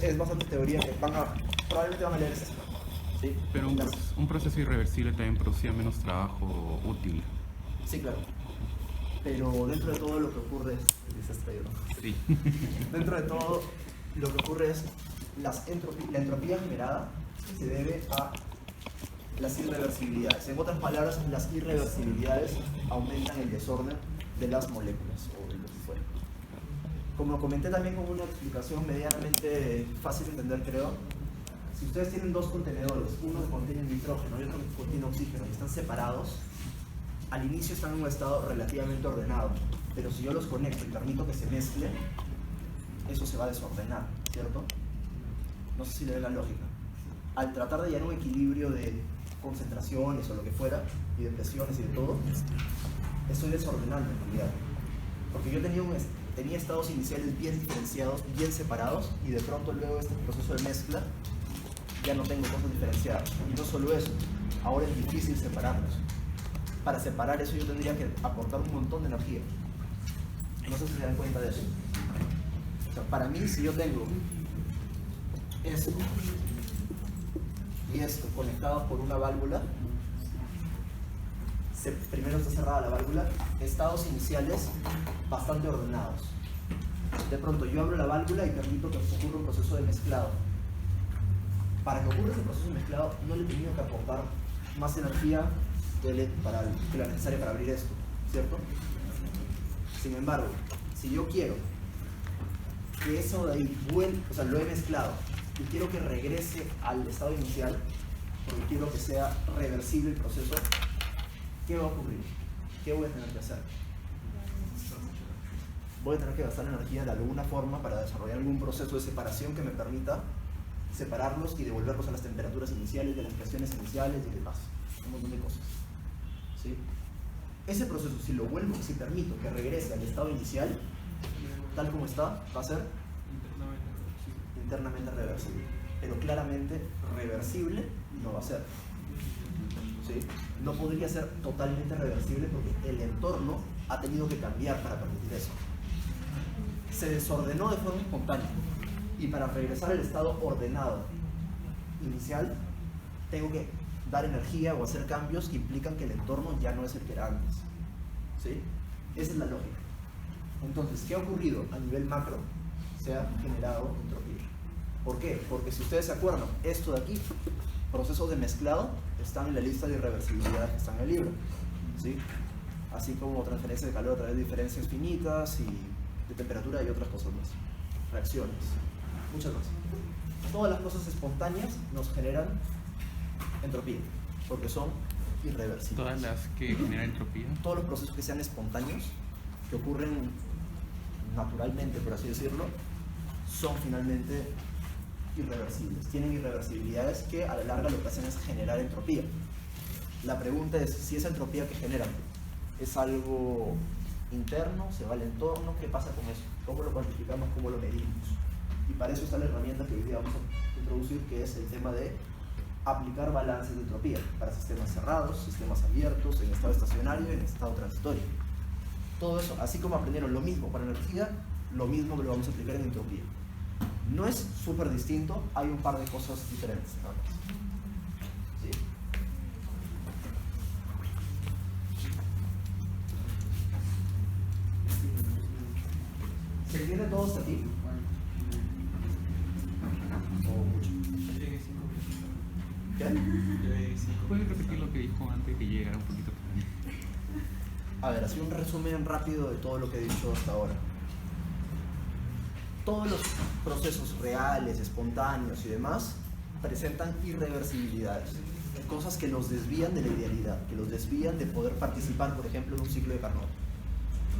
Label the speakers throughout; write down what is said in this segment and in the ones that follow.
Speaker 1: es bastante teoría que probablemente van a leer esto. ¿Sí?
Speaker 2: Pero un proceso irreversible también producía menos trabajo útil.
Speaker 1: Sí, claro. Pero dentro de todo lo que ocurre es...
Speaker 2: Sí.
Speaker 1: Dentro de todo lo que ocurre es la entropía generada se debe a las irreversibilidades. En otras palabras, las irreversibilidades aumentan el desorden de las moléculas o de lo que fuera. Como comenté también con una explicación medianamente fácil de entender, creo, si ustedes tienen dos contenedores, uno que contiene nitrógeno y otro que contiene oxígeno y están separados, al inicio están en un estado relativamente ordenado, pero si yo los conecto y permito que se mezclen, eso se va a desordenar, ¿cierto? No sé si le ve la lógica. Al tratar de hallar un equilibrio de concentraciones o lo que fuera, y de presiones y de todo, estoy desordenando en realidad. Porque yo tenía estados iniciales bien diferenciados, bien separados, y de pronto luego de este proceso de mezcla, ya no tengo cosas diferenciadas. Y no solo eso, ahora es difícil separarlos. Para separar eso yo tendría que aportar un montón de energía. No sé si se dan cuenta de eso. O sea, para mí, si yo tengo esto y esto conectados por una válvula, primero está cerrada la válvula, estados iniciales bastante ordenados. De pronto yo abro la válvula y permito que ocurra un proceso de mezclado. Para que ocurra ese proceso de mezclado, no le he tenido que aportar más energía que la necesaria para abrir esto, ¿cierto? Sin embargo, si yo quiero que eso de ahí o sea, lo he mezclado y quiero que regrese al estado inicial, porque quiero que sea reversible el proceso, ¿qué va a ocurrir? ¿Qué voy a tener que hacer? Voy a tener que gastar energía de alguna forma para desarrollar algún proceso de separación que me permita separarlos y devolverlos a las temperaturas iniciales, de las presiones iniciales y demás. Un montón de cosas. ¿Sí? Ese proceso, si permito que regrese al estado inicial, tal como está, va a ser internamente reversible. Pero claramente reversible no va a ser. ¿Sí? No podría ser totalmente reversible porque el entorno ha tenido que cambiar para permitir eso. Se desordenó de forma espontánea y para regresar al estado ordenado inicial tengo que dar energía o hacer cambios que implican que el entorno ya no es el que era antes. ¿Sí? Esa es la lógica. Entonces, ¿qué ha ocurrido a nivel macro? Se ha generado entropía. ¿Por qué? Porque si ustedes se acuerdan, esto de aquí, procesos de mezclado, están en la lista de irreversibilidad que está en el libro. ¿Sí? Así como transferencia de calor a través de diferencias finitas y de temperatura y otras cosas más. Reacciones. Muchas más. Todas las cosas espontáneas nos generan entropía, porque son irreversibles.
Speaker 2: ¿Todas las que generan entropía?
Speaker 1: Todos los procesos que sean espontáneos, que ocurren naturalmente, por así decirlo, son finalmente irreversibles. Tienen irreversibilidades que a la larga lo que hacen es generar entropía. La pregunta es, si esa entropía que generan es algo interno, se va al entorno, ¿qué pasa con eso? ¿Cómo lo cuantificamos? ¿Cómo lo medimos? Y para eso está la herramienta que hoy día vamos a introducir, que es el tema de aplicar balances de entropía para sistemas cerrados, sistemas abiertos, en estado estacionario y en estado transitorio. Todo eso, así como aprendieron lo mismo para energía, lo mismo que lo vamos a aplicar en entropía. No es súper distinto, hay un par de cosas diferentes. ¿Sí? ¿Se entiende todo hasta aquí? ¿O mucho? ¿Qué?
Speaker 2: ¿Puedes repetir lo que dijo antes que llegara un poquito?
Speaker 1: A ver, así un resumen rápido de todo lo que he dicho hasta ahora. Todos los procesos reales, espontáneos y demás presentan irreversibilidades, cosas que los desvían de la idealidad, que los desvían de poder participar, por ejemplo, en un ciclo de Carnot.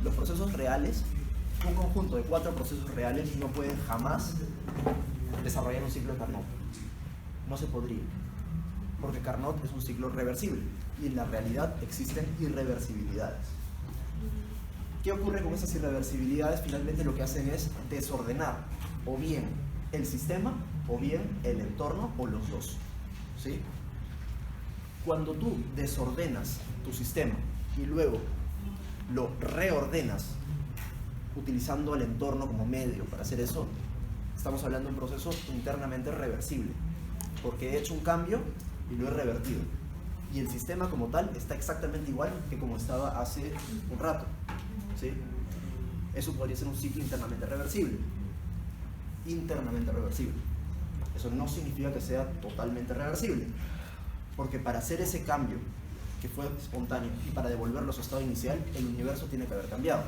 Speaker 1: Los procesos reales, un conjunto de 4 procesos reales no pueden jamás desarrollar un ciclo de Carnot. No se podría, porque Carnot es un ciclo reversible y en la realidad existen irreversibilidades. ¿Qué ocurre con esas irreversibilidades? Finalmente lo que hacen es desordenar o bien el sistema o bien el entorno o los dos. ¿Sí? Cuando tú desordenas tu sistema y luego lo reordenas utilizando el entorno como medio para hacer eso, Estamos hablando de un proceso internamente reversible, porque he hecho un cambio y lo he revertido. Y el sistema como tal está exactamente igual que como estaba hace un rato, ¿sí? Eso podría ser un ciclo internamente reversible. Internamente reversible. Eso no significa que sea totalmente reversible, porque para hacer ese cambio que fue espontáneo y para devolverlo a su estado inicial, el universo tiene que haber cambiado.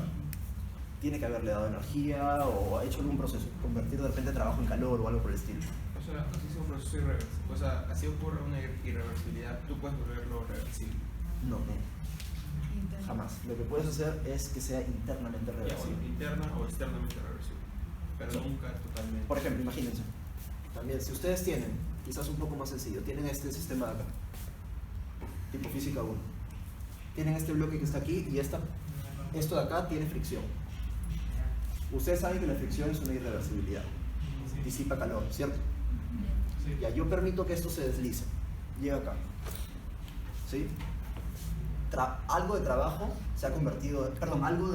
Speaker 1: Tiene que haberle dado energía o ha hecho algún proceso, convertir de repente trabajo en calor o algo por el estilo.
Speaker 3: O sea, así es un proceso irreversible. O sea, así ocurre una irreversibilidad, tú puedes volverlo reversible.
Speaker 1: No, jamás. Lo que puedes hacer es que sea internamente
Speaker 3: Ya,
Speaker 1: reversible.
Speaker 3: bueno, interna o externamente reversible. Pero
Speaker 1: Sí.
Speaker 3: nunca totalmente.
Speaker 1: Por ejemplo, imagínense, también si ustedes tienen, quizás un poco más sencillo, tienen este sistema de acá, tipo física 1. Tienen este bloque que está aquí y esto de acá tiene fricción. Ustedes saben que la fricción es una irreversibilidad, disipa calor, ¿cierto? Ya, yo permito que esto se deslice, llega acá, ¿sí? Algo de trabajo se ha convertido, perdón, algún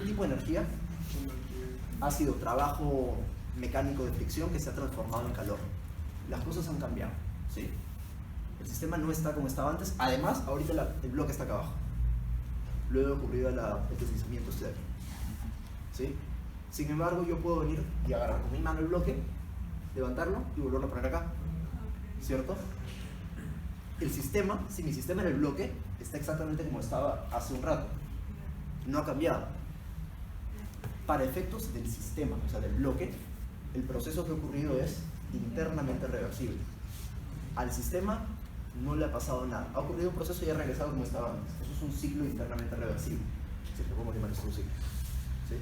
Speaker 1: tipo de energía ha sido trabajo mecánico de fricción que se ha transformado en calor. Las cosas han cambiado, ¿sí? El sistema no está como estaba antes. Además, ahorita el bloque está acá abajo. Luego ocurrido el deslizamiento este de aquí, ¿sí? Sin embargo, yo puedo venir y agarrar con mi mano el bloque, levantarlo y volverlo a poner acá, ¿cierto? El sistema, si mi sistema en el bloque, está exactamente como estaba hace un rato. No ha cambiado. Para efectos del sistema, o sea, del bloque, el proceso que ha ocurrido es internamente reversible. Al sistema no le ha pasado nada. Ha ocurrido un proceso y ha regresado como estaba antes. Eso es un ciclo internamente reversible. Si es que podemos llamar esto un ciclo, ¿sí?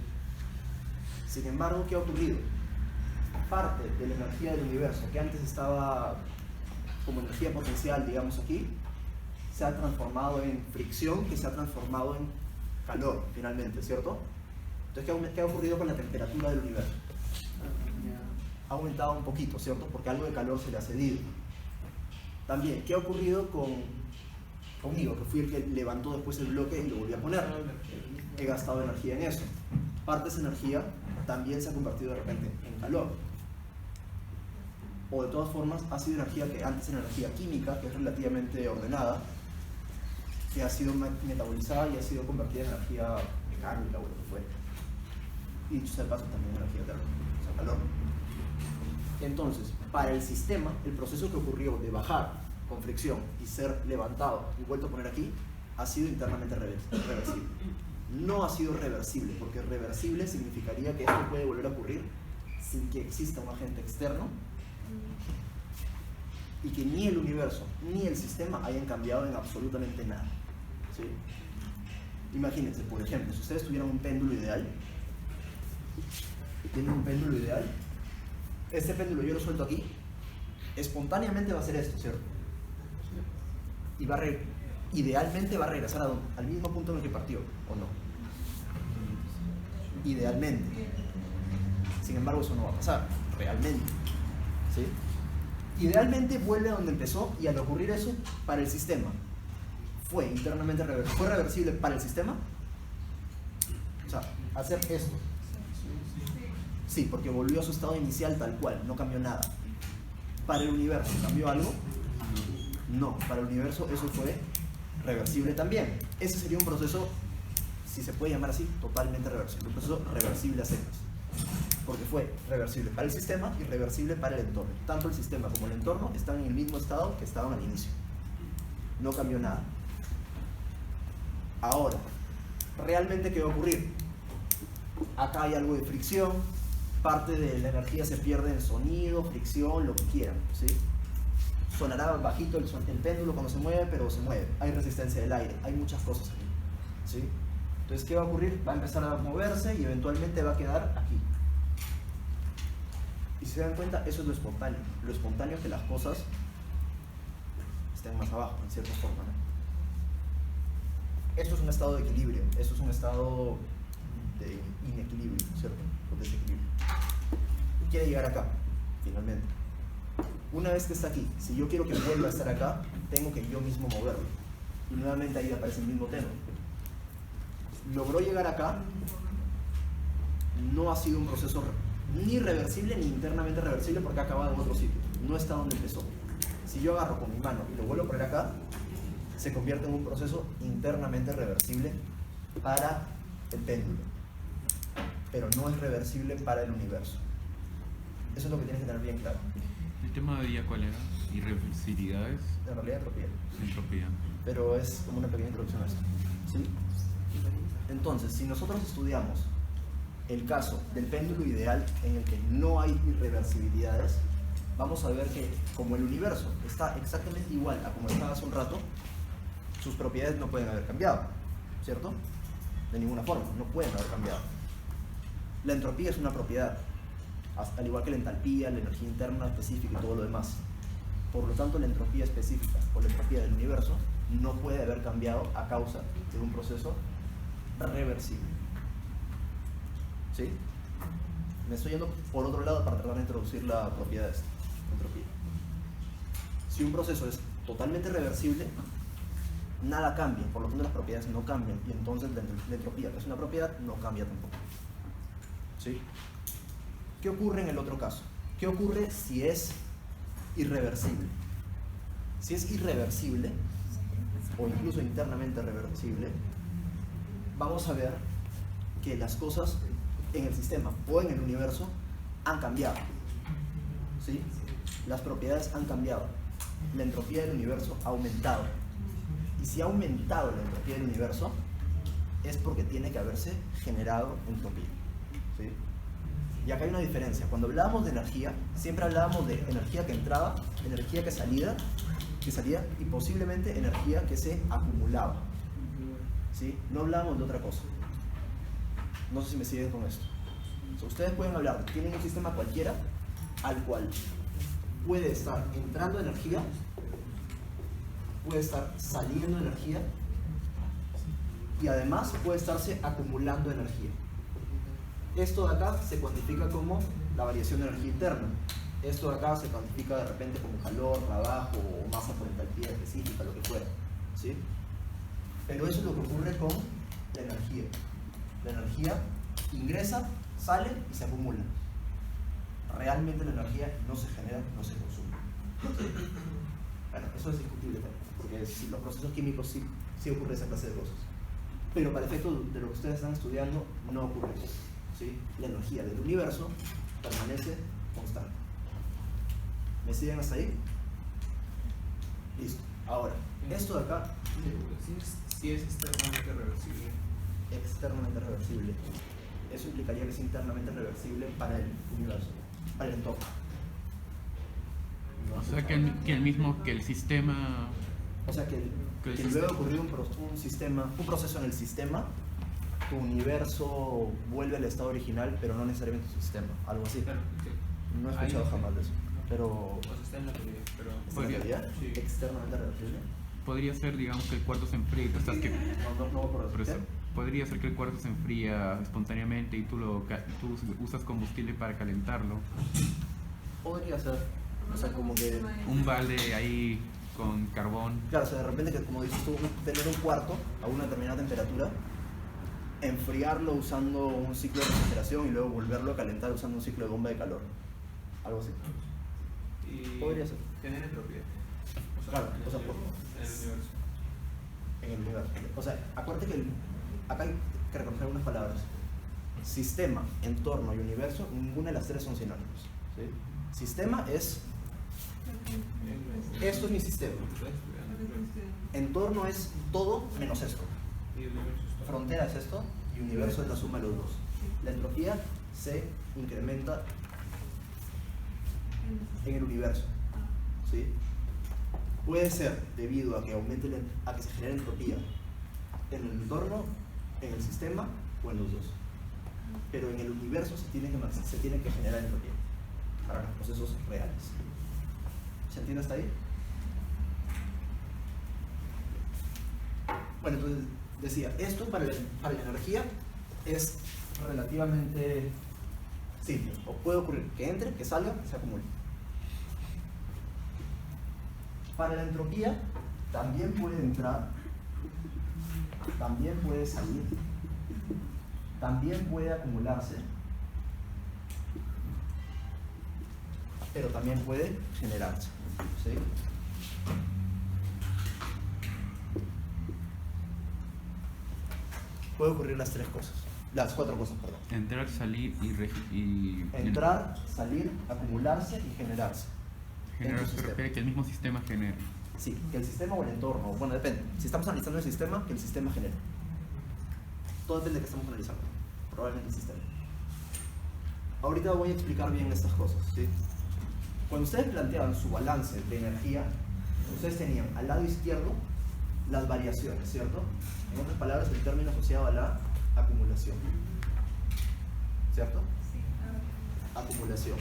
Speaker 1: Sin embargo, ¿qué ha ocurrido? Parte de la energía del universo, que antes estaba como energía potencial, digamos aquí, se ha transformado en fricción, que se ha transformado en calor, finalmente, ¿cierto? Entonces, ¿qué ha ocurrido con la temperatura del universo? Ha aumentado un poquito, ¿cierto? Porque algo de calor se le ha cedido. También, ¿qué ha ocurrido conmigo? Que fui el que levantó después el bloque y lo volví a poner. He gastado energía en eso. Parte de esa energía también se ha convertido de repente en calor. O de todas formas, ha sido energía que antes era energía química, que es relativamente ordenada, que ha sido metabolizada y ha sido convertida en energía mecánica o lo que fuera. Y dicho sea de paso, también energía térmica, o sea, calor. Entonces, para el sistema, el proceso que ocurrió de bajar con fricción y ser levantado y vuelto a poner aquí, ha sido internamente reversible. No ha sido reversible, porque reversible significaría que esto puede volver a ocurrir sin que exista un agente externo y que ni el universo ni el sistema hayan cambiado en absolutamente nada, ¿sí? Imagínense, por ejemplo, si ustedes tuvieran un péndulo ideal, tienen un péndulo ideal, este péndulo yo lo suelto aquí, espontáneamente va a hacer esto, ¿cierto? Y idealmente va a regresar al mismo punto en el que partió, ¿o no? Idealmente. Sin embargo, eso no va a pasar, realmente, ¿sí? Idealmente vuelve a donde empezó, y al ocurrir eso, para el sistema, ¿fue internamente reversible? ¿Fue reversible para el sistema? O sea, hacer esto. Sí, porque volvió a su estado inicial tal cual, no cambió nada. ¿Para el universo cambió algo? No, para el universo eso fue reversible también. Ese sería un proceso, si se puede llamar así, totalmente reversible. Un proceso reversible a secas. Porque fue reversible para el sistema y reversible para el entorno. Tanto el sistema como el entorno están en el mismo estado que estaban al inicio. No cambió nada. Ahora, ¿realmente qué va a ocurrir? Acá hay algo de fricción, parte de la energía se pierde en sonido, fricción, lo que quieran, ¿sí? Sonará bajito el péndulo cuando se mueve, pero se mueve. Hay resistencia del aire, hay muchas cosas aquí, ¿sí? Entonces, ¿qué va a ocurrir? Va a empezar a moverse y eventualmente va a quedar aquí. Y si se dan cuenta, eso es lo espontáneo. Lo espontáneo es que las cosas estén más abajo, en cierta forma, ¿no? Esto es un estado de equilibrio, esto es un estado de inequilibrio, ¿cierto? O desequilibrio. Y quiere llegar acá, finalmente. Una vez que está aquí, si yo quiero que vuelva a estar acá, tengo que yo mismo moverlo. Y nuevamente ahí aparece el mismo tema. Logró llegar acá, no ha sido un proceso ni reversible ni internamente reversible porque ha acabado en otro sitio, no está donde empezó. Si yo agarro con mi mano y lo vuelvo a poner acá, se convierte en un proceso internamente reversible para el péndulo, pero no es reversible para el universo. Eso es lo que tienes que tener bien claro.
Speaker 2: ¿El tema de día cuál era? ¿Irreversibilidades?
Speaker 1: En realidad entropía,
Speaker 2: Entropía.
Speaker 1: pero es como una pequeña introducción a esto, ¿sí? Entonces, si nosotros estudiamos el caso del péndulo ideal en el que no hay irreversibilidades, vamos a ver que como el universo está exactamente igual a como estaba hace un rato, sus propiedades no pueden haber cambiado, ¿cierto? De ninguna forma, no pueden haber cambiado. La entropía es una propiedad, al igual que la entalpía, la energía interna específica y todo lo demás. Por lo tanto, la entropía específica o la entropía del universo no puede haber cambiado a causa de un proceso reversible. ¿Sí? Me estoy yendo por otro lado para tratar de introducir la propiedad de esta entropía. Si un proceso es totalmente reversible, nada cambia, por lo tanto las propiedades no cambian, y entonces la entropía, que es una propiedad, no cambia tampoco. ¿Sí? ¿Qué ocurre en el otro caso? ¿Qué ocurre si es irreversible? Si es irreversible, o incluso internamente reversible, vamos a ver que las cosas en el sistema o en el universo han cambiado. ¿Sí? Las propiedades han cambiado. La entropía del universo ha aumentado. Y si ha aumentado la entropía del universo, es porque tiene que haberse generado entropía. ¿Sí? Y acá hay una diferencia. Cuando hablábamos de energía, siempre hablábamos de energía que entraba, energía que salía y posiblemente energía que se acumulaba. ¿Sí? No hablábamos de otra cosa. No sé si me siguen con esto. O sea, ustedes pueden hablar, tienen un sistema cualquiera al cual puede estar entrando energía, puede estar saliendo energía y además puede estarse acumulando energía. Esto de acá se cuantifica como la variación de energía interna. Esto de acá se cuantifica de repente como calor, trabajo o masa por entalpía específica, lo que fuera. ¿Sí? Pero eso es lo que ocurre con la energía. La energía ingresa, sale y se acumula. Realmente la energía no se genera, no se consume. Bueno, eso es discutible también, porque si los procesos químicos sí ocurre esa clase de cosas. Pero para efecto de lo que ustedes están estudiando, no ocurre eso. ¿Sí? La energía del universo permanece constante. ¿Me siguen hasta ahí? Listo. Ahora, esto de acá,
Speaker 3: Si es externamente reversible.
Speaker 1: externamente reversible. Eso implicaría que es internamente reversible para el universo, para el entorno.
Speaker 2: O sea, que el sistema...
Speaker 1: O sea, que
Speaker 2: Que
Speaker 1: luego de ocurrir un proceso en el sistema, tu universo vuelve al estado original, pero no necesariamente tu sistema, algo así.
Speaker 3: Claro,
Speaker 1: No he escuchado jamás de eso. Pero,
Speaker 3: o sea, está en la teoría, pero...
Speaker 1: ¿es una teoría
Speaker 3: Sí.
Speaker 1: externamente reversible?
Speaker 2: Podría ser, digamos, que el cuarto se enfríe y tú estás que...
Speaker 1: No me acuerdo.
Speaker 2: Por eso,
Speaker 1: ¿Qué?
Speaker 2: podría ser que el cuarto se enfría espontáneamente y tú usas combustible para calentarlo.
Speaker 1: Podría ser. O sea, como que...
Speaker 2: Un balde ahí con carbón.
Speaker 1: Claro, o sea, de repente, que como dices tú, tener un cuarto a una determinada temperatura, enfriarlo usando un ciclo de refrigeración y luego volverlo a calentar usando un ciclo de bomba de calor. Algo así.
Speaker 3: Y
Speaker 1: Podría ser.
Speaker 3: tener entropía. O sea,
Speaker 1: Claro, o sea,
Speaker 3: en el universo.
Speaker 1: En el universo. O sea, acuérdate que acá hay que reconocer algunas palabras. Sistema, entorno y universo, ninguna de las tres son sinónimos. ¿Sí? Sistema es, esto es mi sistema. Entorno es todo menos esto.
Speaker 3: Y el universo está.
Speaker 1: Frontera es esto y universo es la suma de los dos. La entropía se incrementa en el universo. ¿Sí? Puede ser debido a que a que se genere entropía en el entorno, en el sistema o en los dos. Pero en el universo se tiene que generar entropía para los procesos reales. ¿Se entiende hasta ahí? Bueno, entonces decía, esto para la energía es relativamente simple. O puede ocurrir que entre, que salga, que se acumule. Para la entropía también puede entrar, también puede salir, también puede acumularse pero también puede generarse. ¿Sí? Puede ocurrir las cuatro cosas, perdón.
Speaker 2: Entrar, salir y
Speaker 1: Entrar, salir, acumularse y generarse.
Speaker 2: generar.
Speaker 1: en tu
Speaker 2: Se
Speaker 1: sistema.
Speaker 2: refiere que el mismo sistema genera.
Speaker 1: Sí, que el sistema o el entorno, bueno, depende. Si estamos analizando el sistema, que el sistema genere. Todo depende de qué estamos analizando. Probablemente el sistema. Ahorita voy a explicar bien estas cosas, ¿sí? Cuando ustedes planteaban su balance de energía, ustedes tenían al lado izquierdo las variaciones, ¿cierto? En otras palabras, el término asociado a la acumulación. ¿Cierto? Acumulación.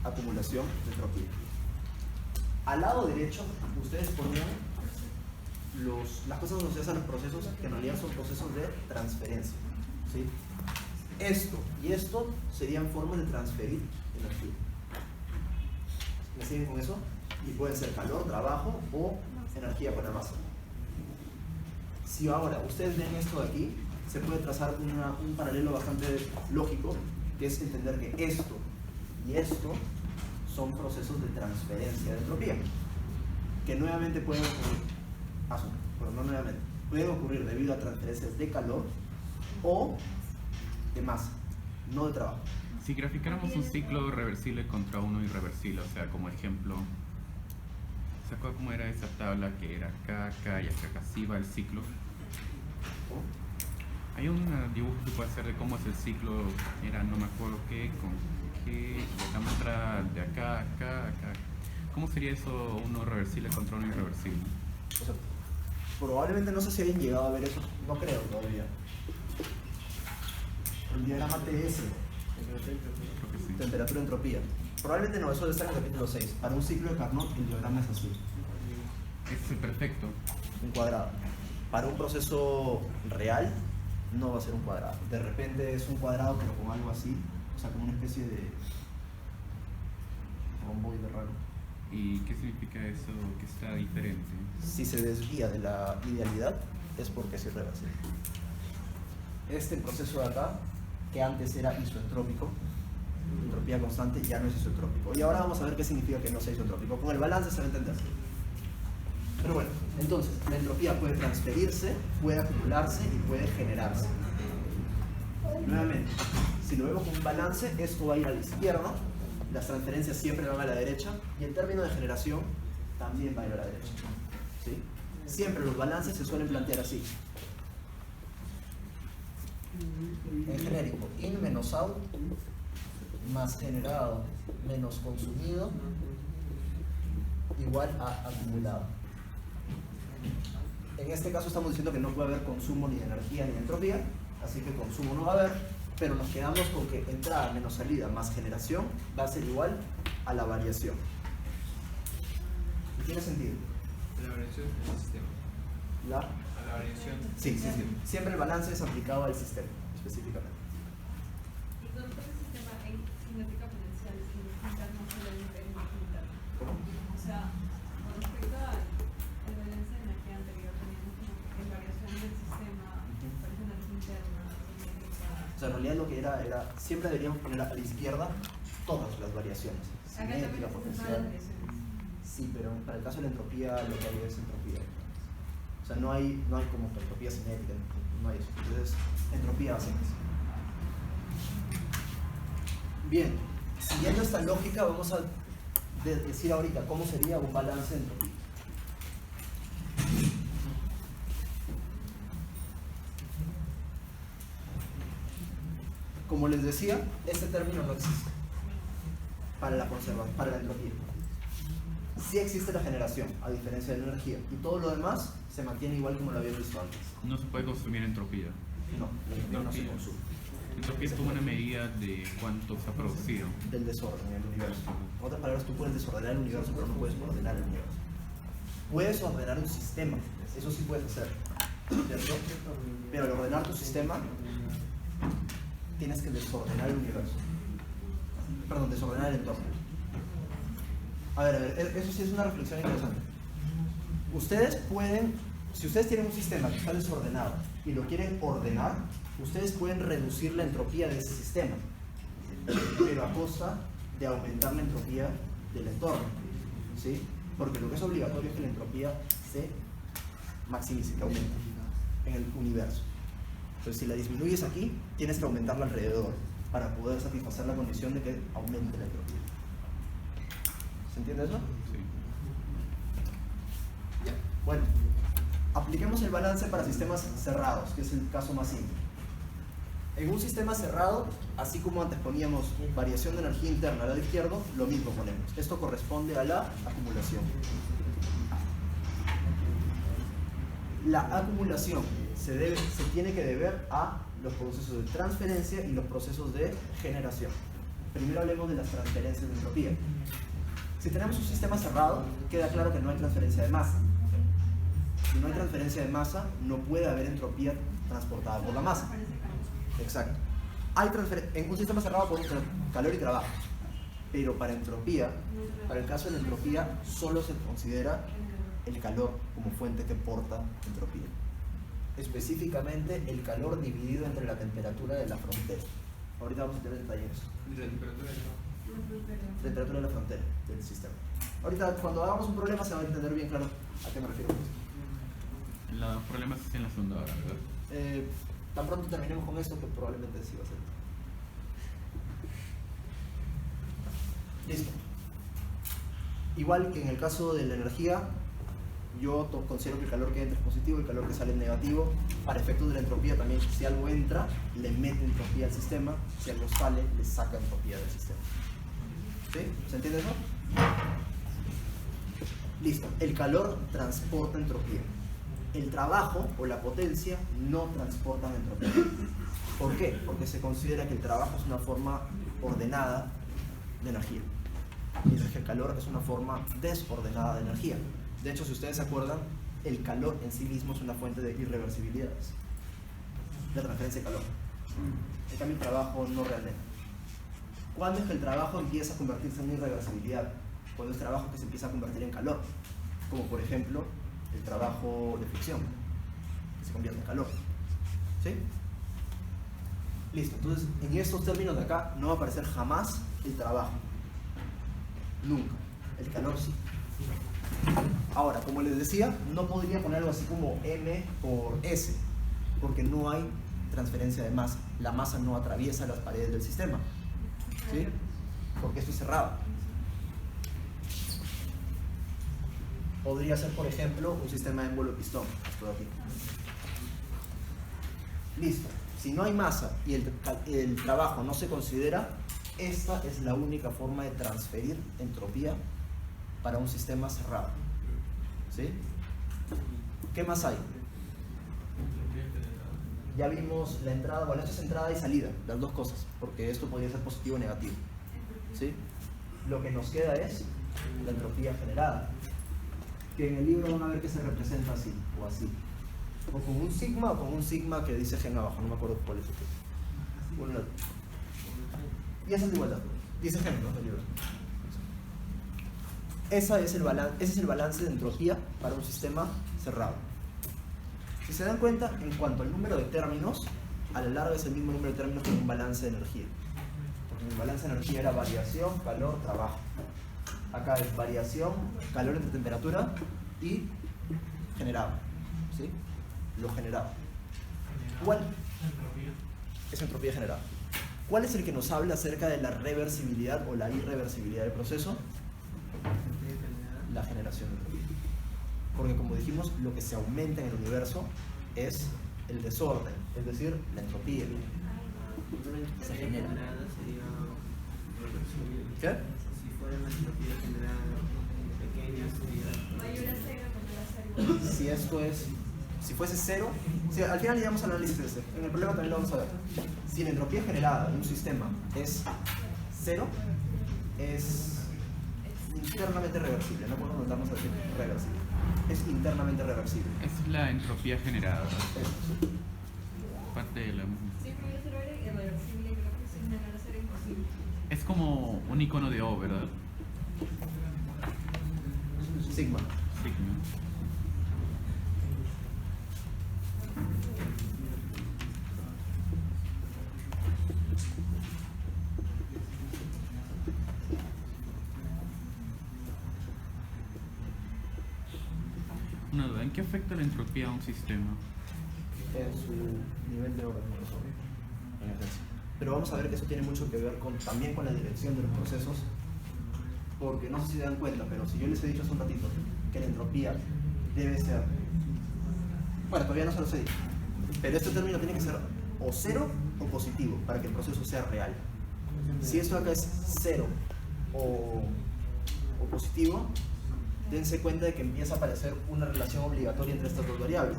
Speaker 1: Acumulación de entropía. Al lado derecho, ustedes ponían las cosas asociadas a los procesos que en realidad son procesos de transferencia. ¿Sí? Esto y esto serían formas de transferir energía. ¿Me siguen con eso? Y pueden ser calor, trabajo o energía con la masa. Si ahora ustedes ven esto de aquí, se puede trazar un paralelo bastante lógico, que es entender que esto y esto son procesos de transferencia de entropía, que nuevamente pueden ocurrir, pero no nuevamente, pueden ocurrir debido a transferencias de calor o de masa, no de trabajo.
Speaker 2: Si graficáramos un ciclo reversible contra uno irreversible, o sea, como ejemplo, ¿se acuerdan cómo era esa tabla que era acá, acá y acá? Así va el ciclo.
Speaker 1: ¿Cómo?
Speaker 2: Hay un dibujo que puede hacer de cómo es el ciclo, era no me acuerdo qué, con qué, y acá muestra de acá, acá, acá. ¿Cómo sería eso uno reversible contra uno irreversible?
Speaker 1: O sea, probablemente no sé si hayan llegado a ver eso, no creo todavía. El diagrama TS,
Speaker 2: Creo que sí.
Speaker 1: temperatura entropía. Probablemente no, eso debe estar en el capítulo 6. Para un ciclo de Carnot, el diagrama es así,
Speaker 2: Ese es el perfecto.
Speaker 1: un cuadrado. Para un proceso real, no va a ser un cuadrado. De repente es un cuadrado, pero con algo así, o sea, como una especie de romboide raro.
Speaker 2: ¿Y qué significa eso que está diferente?
Speaker 1: Si se desvía de la idealidad, es porque es irreversible. Este proceso de acá, que antes era isoentrópico, entropía constante, ya no es isoentrópico. Y ahora vamos a ver qué significa que no sea isoentrópico. Con el balance se va a entender. Pero bueno, entonces, la entropía puede transferirse, puede acumularse y puede generarse. Nuevamente, si lo vemos con un balance, esto va a ir a la izquierda, las transferencias siempre van a la derecha, y el término de generación también va a ir a la derecha. ¿Sí? Siempre los balances se suelen plantear así. En genérico, in menos out, más generado menos consumido, igual a acumulado. En este caso estamos diciendo que no puede haber consumo ni de energía ni de entropía, así que consumo no va a haber, pero nos quedamos con que entrada menos salida más generación va a ser igual a la variación. ¿Y tiene sentido?
Speaker 3: La variación del sistema. A la variación.
Speaker 1: Sí. Siempre el balance es aplicado al sistema, específicamente.
Speaker 4: Y con otro sistema en cinética potencial significa no solamente en interno.
Speaker 1: ¿Cómo?
Speaker 4: O sea, con respecto al balance de energía anterior, teníamos como que en variación del sistema, parece energía interna, cinética.
Speaker 1: O sea, en realidad lo que era siempre deberíamos poner a la izquierda todas las variaciones.
Speaker 4: Acá también
Speaker 1: Cinética,
Speaker 4: se
Speaker 1: potencial.
Speaker 4: las variaciones.
Speaker 1: Sí, pero para el caso de la entropía lo que hay es entropía. O sea, no hay como entropía cinética, no hay eso. Entonces, entropía básica. Bien, siguiendo esta lógica, vamos a decir ahorita cómo sería un balance de entropía. Como les decía, este término no existe para la conservación, para la entropía. Sí existe la generación, a diferencia de la energía, y todo lo demás se mantiene igual como lo habíamos visto antes.
Speaker 2: No se puede consumir entropía.
Speaker 1: No, la entropía no se consume.
Speaker 2: Entropía es como una medida de cuánto se ha producido.
Speaker 1: Del desorden en el universo. En otras palabras, tú puedes desordenar el universo, pero no puedes ordenar el universo. Puedes ordenar un sistema, eso sí puedes hacer, ¿cierto? Pero al ordenar tu sistema, tienes que desordenar el universo. Perdón, desordenar el entorno. A ver, eso sí es una reflexión interesante. Ustedes pueden, si ustedes tienen un sistema que está desordenado y lo quieren ordenar, ustedes pueden reducir la entropía de ese sistema. pero a costa de aumentar la entropía del entorno, ¿sí? Porque lo que es obligatorio es que la entropía se maximice, que aumente en el universo. Entonces, si la disminuyes aquí, tienes que aumentarla alrededor para poder satisfacer la condición de que aumente la entropía. ¿Se entiende eso?
Speaker 2: Sí.
Speaker 1: Ya. Bueno, apliquemos el balance para sistemas cerrados, que es el caso más simple. En un sistema cerrado, así como antes poníamos variación de energía interna al lado izquierdo, lo mismo ponemos. Esto corresponde a la acumulación. La acumulación se tiene que deber a los procesos de transferencia y los procesos de generación. Primero hablemos de las transferencias de entropía. Si tenemos un sistema cerrado, queda claro que no hay transferencia de masa. Si no hay transferencia de masa, no puede haber entropía transportada por la masa. Exacto. En un sistema cerrado podemos tener calor y trabajo, pero para entropía, para el caso de la entropía, solo se considera el calor como fuente que porta entropía. Específicamente el calor dividido entre la temperatura de la frontera. Ahorita vamos a tener detalles.
Speaker 3: ¿De la temperatura del agua?
Speaker 1: Temperatura de la frontera del sistema. Ahorita cuando hagamos un problema se va a entender bien claro a qué me refiero.
Speaker 2: Los problemas es en la segunda hora, ¿verdad?
Speaker 1: Tan pronto terminemos con esto que probablemente sí va a ser. Listo. Igual que en el caso de la energía, yo considero que el calor que entra es positivo y el calor que sale es negativo. Para efectos de la entropía también, si algo entra, le mete entropía al sistema, si algo sale, le saca entropía del sistema. ¿Sí? ¿Se entiende eso? Listo. El calor transporta entropía. El trabajo o la potencia no transportan entropía. ¿Por qué? Porque se considera que el trabajo es una forma ordenada de energía, mientras que el calor es una forma desordenada de energía. De hecho, si ustedes se acuerdan, el calor en sí mismo es una fuente de irreversibilidades, de transferencia de calor. En cambio, el trabajo no realmente. ¿Cuándo es que el trabajo empieza a convertirse en irreversibilidad? Cuando es trabajo que se empieza a convertir en calor, como por ejemplo el trabajo de fricción, que se convierte en calor. ¿Sí? Listo, entonces en estos términos de acá no va a aparecer jamás el trabajo. Nunca. El calor sí. Ahora, como les decía, no podría poner algo así como M por S, porque no hay transferencia de masa. La masa no atraviesa las paredes del sistema. ¿Sí? Porque esto es cerrado. Podría ser, por ejemplo, un sistema de émbolo-pistón. Esto de aquí. Listo. Si no hay masa y el trabajo no se considera, esta es la única forma de transferir entropía para un sistema cerrado. ¿Sí? ¿Qué más hay? Ya vimos la entrada, bueno, esto es entrada y salida, las dos cosas, porque esto podría ser positivo o negativo. ¿Sí? Lo que nos queda es la entropía generada, que en el libro van a ver que se representa así o así, o con un sigma que dice gen abajo, no me acuerdo cuál es el que. Bueno, y esa es la igualdad, dice gen, ¿no? El libro. Ese es el balance de entropía para un sistema cerrado. Si se dan cuenta, en cuanto al número de términos, a la larga es el mismo número de términos que un balance de energía. Porque el balance de energía era variación, calor, trabajo. Acá es variación, calor entre temperatura y generado. ¿Sí? Lo generado. ¿Cuál? Es entropía generada. ¿Cuál es el que nos habla acerca de la reversibilidad o la irreversibilidad del proceso? La generación de entropía. Porque como dijimos, lo que se aumenta en el universo es el desorden, es decir, la entropía. Se genera. ¿Qué?
Speaker 5: Si fuera una entropía generada pequeña, sería
Speaker 4: Mayor a cero porque va a ser igual.
Speaker 1: Si esto es, si fuese cero, si al final llegamos al análisis de este. En el problema también lo vamos a ver. Si la entropía generada de un sistema es cero, es internamente reversible. No podemos notarnos a decir reversible. Es internamente reversible.
Speaker 2: Es la entropía generada, ¿verdad?
Speaker 1: Eso, sí.
Speaker 2: Parte de la...
Speaker 4: Sí, pero yo solo era irreversible, creo que sin generar ser imposible.
Speaker 2: Es como un icono de O, ¿verdad?
Speaker 1: Sigma.
Speaker 2: Sigma. ¿En qué afecta la entropía a un sistema?
Speaker 1: En su nivel de orden, en esencia. Pero vamos a ver que eso tiene mucho que ver también con la dirección de los procesos, porque no sé si se dan cuenta, pero si yo les he dicho hace un ratito que la entropía debe ser, bueno, todavía no se los he dicho, pero este término tiene que ser o cero o positivo para que el proceso sea real. Si esto acá es cero o positivo, dense cuenta de que empieza a aparecer una relación obligatoria entre estas dos variables.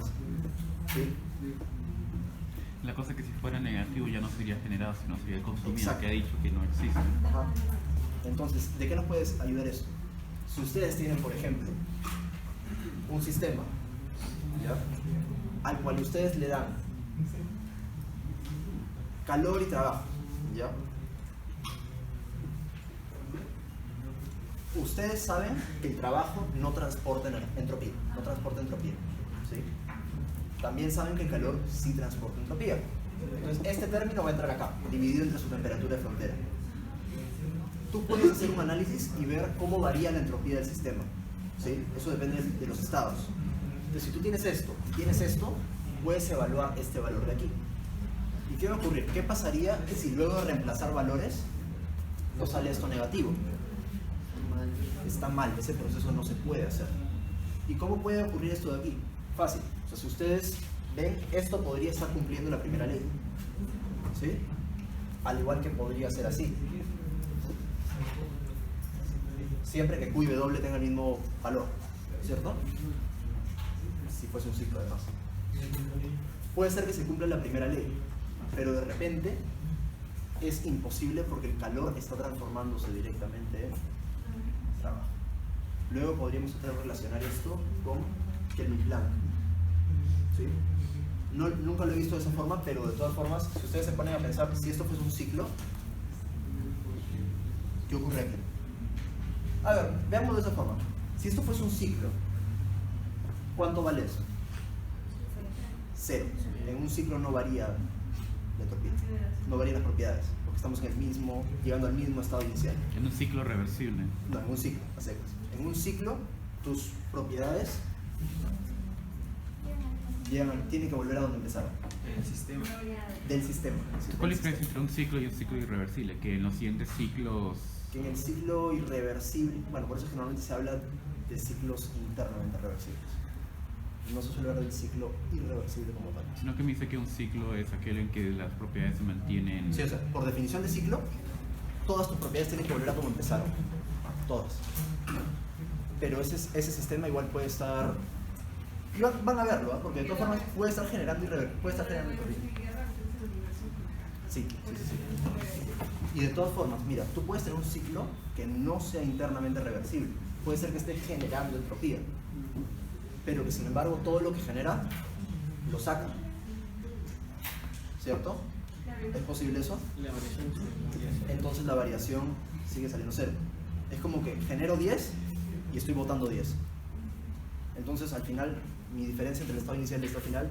Speaker 1: ¿Sí?
Speaker 2: La cosa es que si fuera negativo ya no sería generado, sino sería consumido,
Speaker 1: Exacto.
Speaker 2: que ha dicho que no existe.
Speaker 1: Ajá. Entonces, ¿de qué nos puede ayudar eso? Si ustedes tienen, por ejemplo, un sistema, ¿ya?, al cual ustedes le dan calor y trabajo, ¿ya? Ustedes saben que el trabajo no transporta entropía, ¿sí? También saben que el calor sí transporta entropía. Entonces, este término va a entrar acá, dividido entre su temperatura de frontera. Tú puedes hacer un análisis y ver cómo varía la entropía del sistema, ¿sí? Eso depende de los estados. Entonces, si tú tienes esto y tienes esto, puedes evaluar este valor de aquí. ¿Y qué va a ocurrir? ¿Qué pasaría si luego de reemplazar valores nos sale esto negativo? Está mal, ese proceso no se puede hacer. ¿Y cómo puede ocurrir esto de aquí? Fácil. O sea, si ustedes ven, esto podría estar cumpliendo la primera ley, ¿sí? Al igual que podría ser así. Siempre que Q y W tengan el mismo valor, ¿cierto? Si fuese un ciclo además. Puede ser que se cumpla la primera ley, pero de repente es imposible porque el calor está transformándose directamente en trabajo. Luego podríamos relacionar esto con Kelvin-Planck, ¿sí? Nunca lo he visto de esa forma, pero de todas formas, si ustedes se ponen a pensar, si esto fuese un ciclo, ¿qué ocurre aquí? A ver, veamos de esa forma. Si esto fuese un ciclo, ¿cuánto vale eso? Cero. En un ciclo no varía la entropía, no varían las propiedades, porque estamos en el mismo, llegando al mismo estado inicial.
Speaker 2: En un ciclo reversible.
Speaker 1: No, en un ciclo, a secas. En un ciclo, tus propiedades tienen que volver a donde empezaron.
Speaker 3: El sistema.
Speaker 1: Del sistema.
Speaker 2: ¿Cuál es la diferencia entre un ciclo y un ciclo irreversible? Que en los siguientes ciclos...
Speaker 1: Que en el ciclo irreversible, bueno, por eso es que normalmente se habla de ciclos internamente reversibles. No se suele hablar del ciclo irreversible como tal.
Speaker 2: Sino que me dice que un ciclo es aquel en que las propiedades se mantienen...
Speaker 1: Sí, o sea, por definición de ciclo, todas tus propiedades tienen que volver a como empezaron. Todas. Pero ese sistema igual puede estar... Y van a verlo, ¿eh? Porque de todas formas puede estar generando entropía. Sí. Y de todas formas, mira, tú puedes tener un ciclo que no sea internamente reversible. Puede ser que esté generando entropía, pero que sin embargo todo lo que genera lo saca. ¿Cierto? ¿Es posible eso?
Speaker 5: La variación
Speaker 1: Entonces la variación sigue saliendo cero. Es como que genero 10 y estoy botando 10. Entonces al final mi diferencia entre el estado inicial y el estado final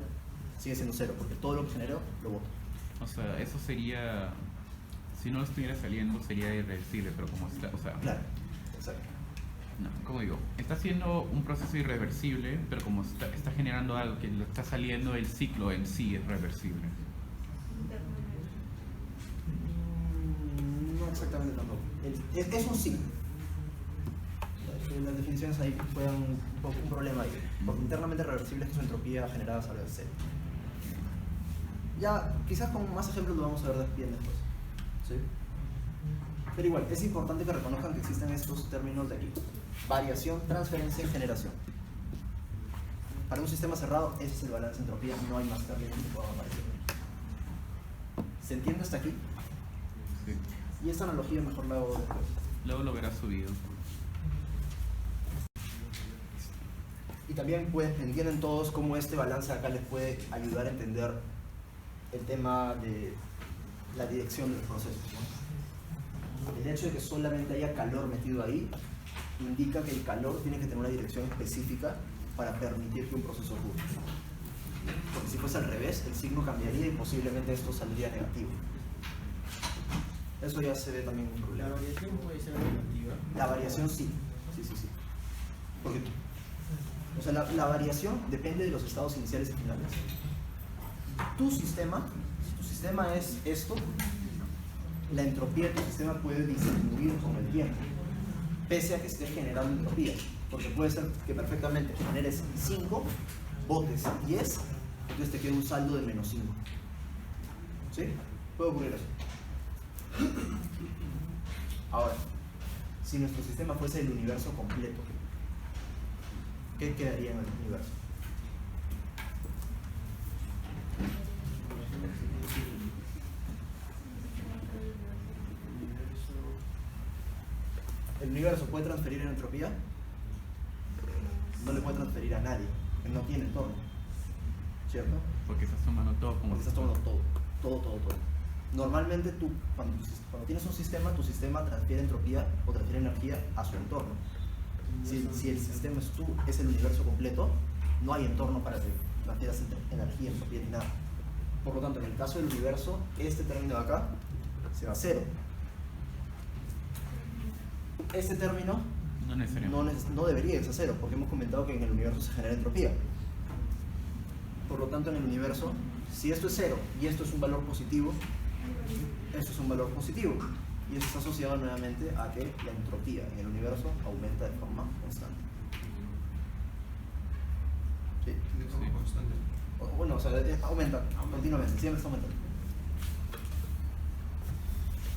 Speaker 1: sigue siendo cero, porque todo lo que genero lo boto.
Speaker 2: O sea, eso sería... Si no estuviera saliendo sería irreversible, pero como está... O sea,
Speaker 1: Claro, exacto.
Speaker 2: no, como digo, está haciendo un proceso irreversible, pero como está generando algo que le está saliendo, el ciclo en sí es reversible.
Speaker 1: No exactamente tampoco. Es un ciclo. Las definiciones ahí juegan un problema ahí. Porque internamente reversible es que su entropía generada sale de cero. Ya, quizás con más ejemplos lo vamos a ver bien después. ¿Sí? Pero igual, es importante que reconozcan que existen estos términos de aquí. Variación, transferencia y generación. Para un sistema cerrado, ese es el balance de entropía, no hay más términos que puedan aparecer. ¿Se entiende hasta aquí?
Speaker 2: Sí.
Speaker 1: Y esta analogía mejor la hago después.
Speaker 2: Luego lo verás subido.
Speaker 1: Y también pues entienden todos cómo este balance acá les puede ayudar a entender el tema de la dirección de los procesos, ¿no? El hecho de que solamente haya calor metido ahí indica que el calor tiene que tener una dirección específica para permitir que un proceso ocurra. Porque si fuese al revés, el signo cambiaría y posiblemente esto saldría negativo. Eso ya se ve también un
Speaker 5: La
Speaker 1: problema.
Speaker 5: variación puede ser negativa.
Speaker 1: La variación sí. Porque O sea, la variación depende de los estados iniciales y finales. Tu sistema, si tu sistema es esto, la entropía de tu sistema puede disminuir con el tiempo, pese a que esté generando entropía. Porque puede ser que perfectamente generes 5, botes 10, entonces te queda un saldo de menos 5. ¿Sí? Puede ocurrir eso. Ahora, si nuestro sistema fuese el universo completo, ¿qué quedaría en el universo? ¿El universo puede transferir en entropía? No le puede transferir a nadie, que no tiene entorno, ¿cierto?
Speaker 2: Porque estás tomando todo como...
Speaker 1: Porque estás tomando todo. Normalmente tú, cuando tienes un sistema, tu sistema transfiere entropía o transfiere energía a su entorno. Si el sistema es el universo completo, no hay entorno para que transfieras energía, entropía ni nada. Por lo tanto, en el caso del universo, este término de acá se va a cero. Este término
Speaker 2: No necesariamente.
Speaker 1: no debería irse a cero, porque hemos comentado que en el universo se genera entropía. Por lo tanto, en el universo, si esto es cero y esto es un valor positivo, esto es un valor positivo. Y esto está asociado nuevamente a que la entropía en el universo aumenta de forma constante. ¿Sí?
Speaker 3: De forma constante.
Speaker 1: Bueno, o sea, aumenta continuamente, siempre está aumentando.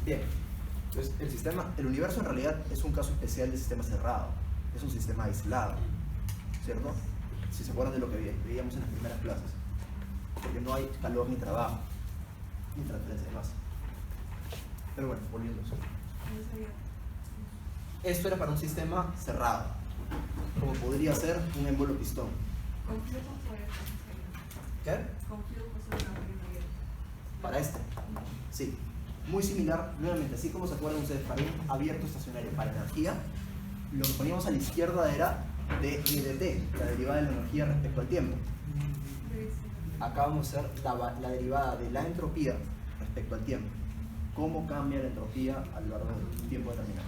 Speaker 1: Bien, entonces el universo en realidad es un caso especial del sistema cerrado, es un sistema aislado, ¿cierto? Si se acuerdan de lo que veíamos en las primeras clases, porque no hay calor ni trabajo, ni transferencia de masa. Pero bueno, volviendo a eso. Esto era para un sistema cerrado, como podría ser un émbolo pistón.
Speaker 4: Con flujo puede ser.
Speaker 1: ¿Qué?
Speaker 4: Con flujo sobre una abierta.
Speaker 1: Para este. Sí. Muy similar, nuevamente, así como se acuerdan ustedes, para un abierto estacionario para energía, lo que poníamos a la izquierda era de dt, la derivada de la energía respecto al tiempo. Acá vamos a hacer la derivada de la entropía respecto al tiempo. ¿Cómo cambia la entropía a lo largo de un tiempo determinado?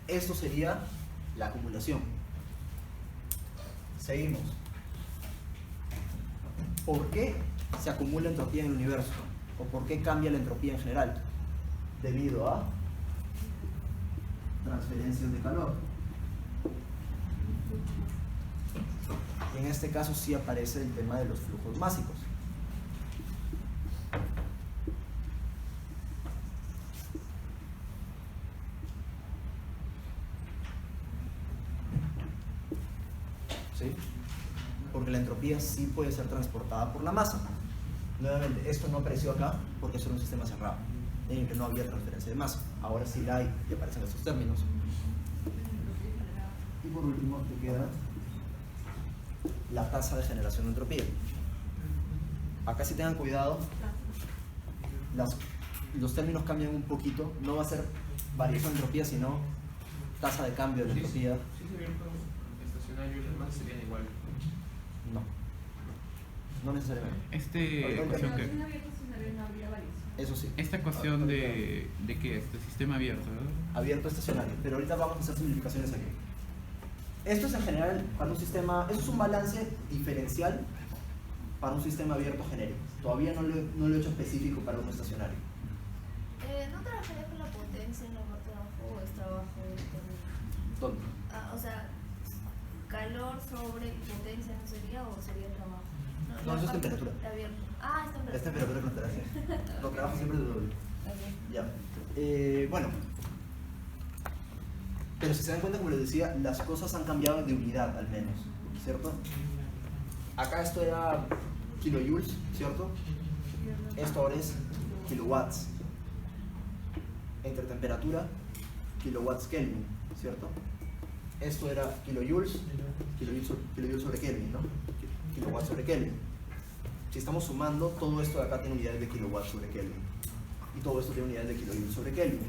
Speaker 1: Esto sería la acumulación. Seguimos. ¿Por qué se acumula entropía en el universo? ¿O por qué cambia la entropía en general? Debido a transferencias de calor. En este caso sí aparece el tema de los flujos másicos. ¿Sí? Porque la entropía sí puede ser transportada por la masa. Nuevamente, esto no apareció acá porque eso era un sistema cerrado, en el que no había transferencia de masa. Ahora sí la hay y aparecen estos términos. Y por último, te queda la tasa de generación de entropía. Acá sí tengan cuidado, los términos cambian un poquito, no va a ser variación de entropía, sino tasa de cambio de entropía.
Speaker 3: Si es abierto estacionario, las masas serían igual.
Speaker 1: No necesariamente.
Speaker 2: Ecuación que...
Speaker 4: Pero abierto estacionario no habría variación.
Speaker 1: Eso sí.
Speaker 2: Esta ecuación de que este sistema abierto, ¿verdad?
Speaker 1: Abierto estacionario, pero ahorita vamos a hacer simplificaciones aquí. Esto es en general para un sistema, eso es un balance diferencial para un sistema abierto genérico. Todavía no lo he hecho específico para un estacionario.
Speaker 6: ¿No trabajaría con la potencia en lugar de trabajo o es trabajo de
Speaker 1: ¿Dónde?
Speaker 6: o sea, calor sobre potencia no sería o sería trabajo?
Speaker 1: No, eso es temperatura.
Speaker 6: Abierto. Ah, es
Speaker 1: Es
Speaker 6: temperatura.
Speaker 1: temperatura constante. Lo trabajo siempre de doble.
Speaker 6: Ok.
Speaker 1: Ya. Bueno. Pero si se dan cuenta, como les decía, las cosas han cambiado de unidad al menos, ¿cierto? Acá esto era kilojoules, ¿cierto? Esto ahora es kilowatts. Entre temperatura, kilowatts Kelvin, ¿cierto? Esto era kilojoules sobre Kelvin, ¿no? Kilowatts sobre Kelvin. Si estamos sumando, todo esto de acá tiene unidades de kilowatts sobre Kelvin. Y todo esto tiene unidades de kilojoules sobre Kelvin.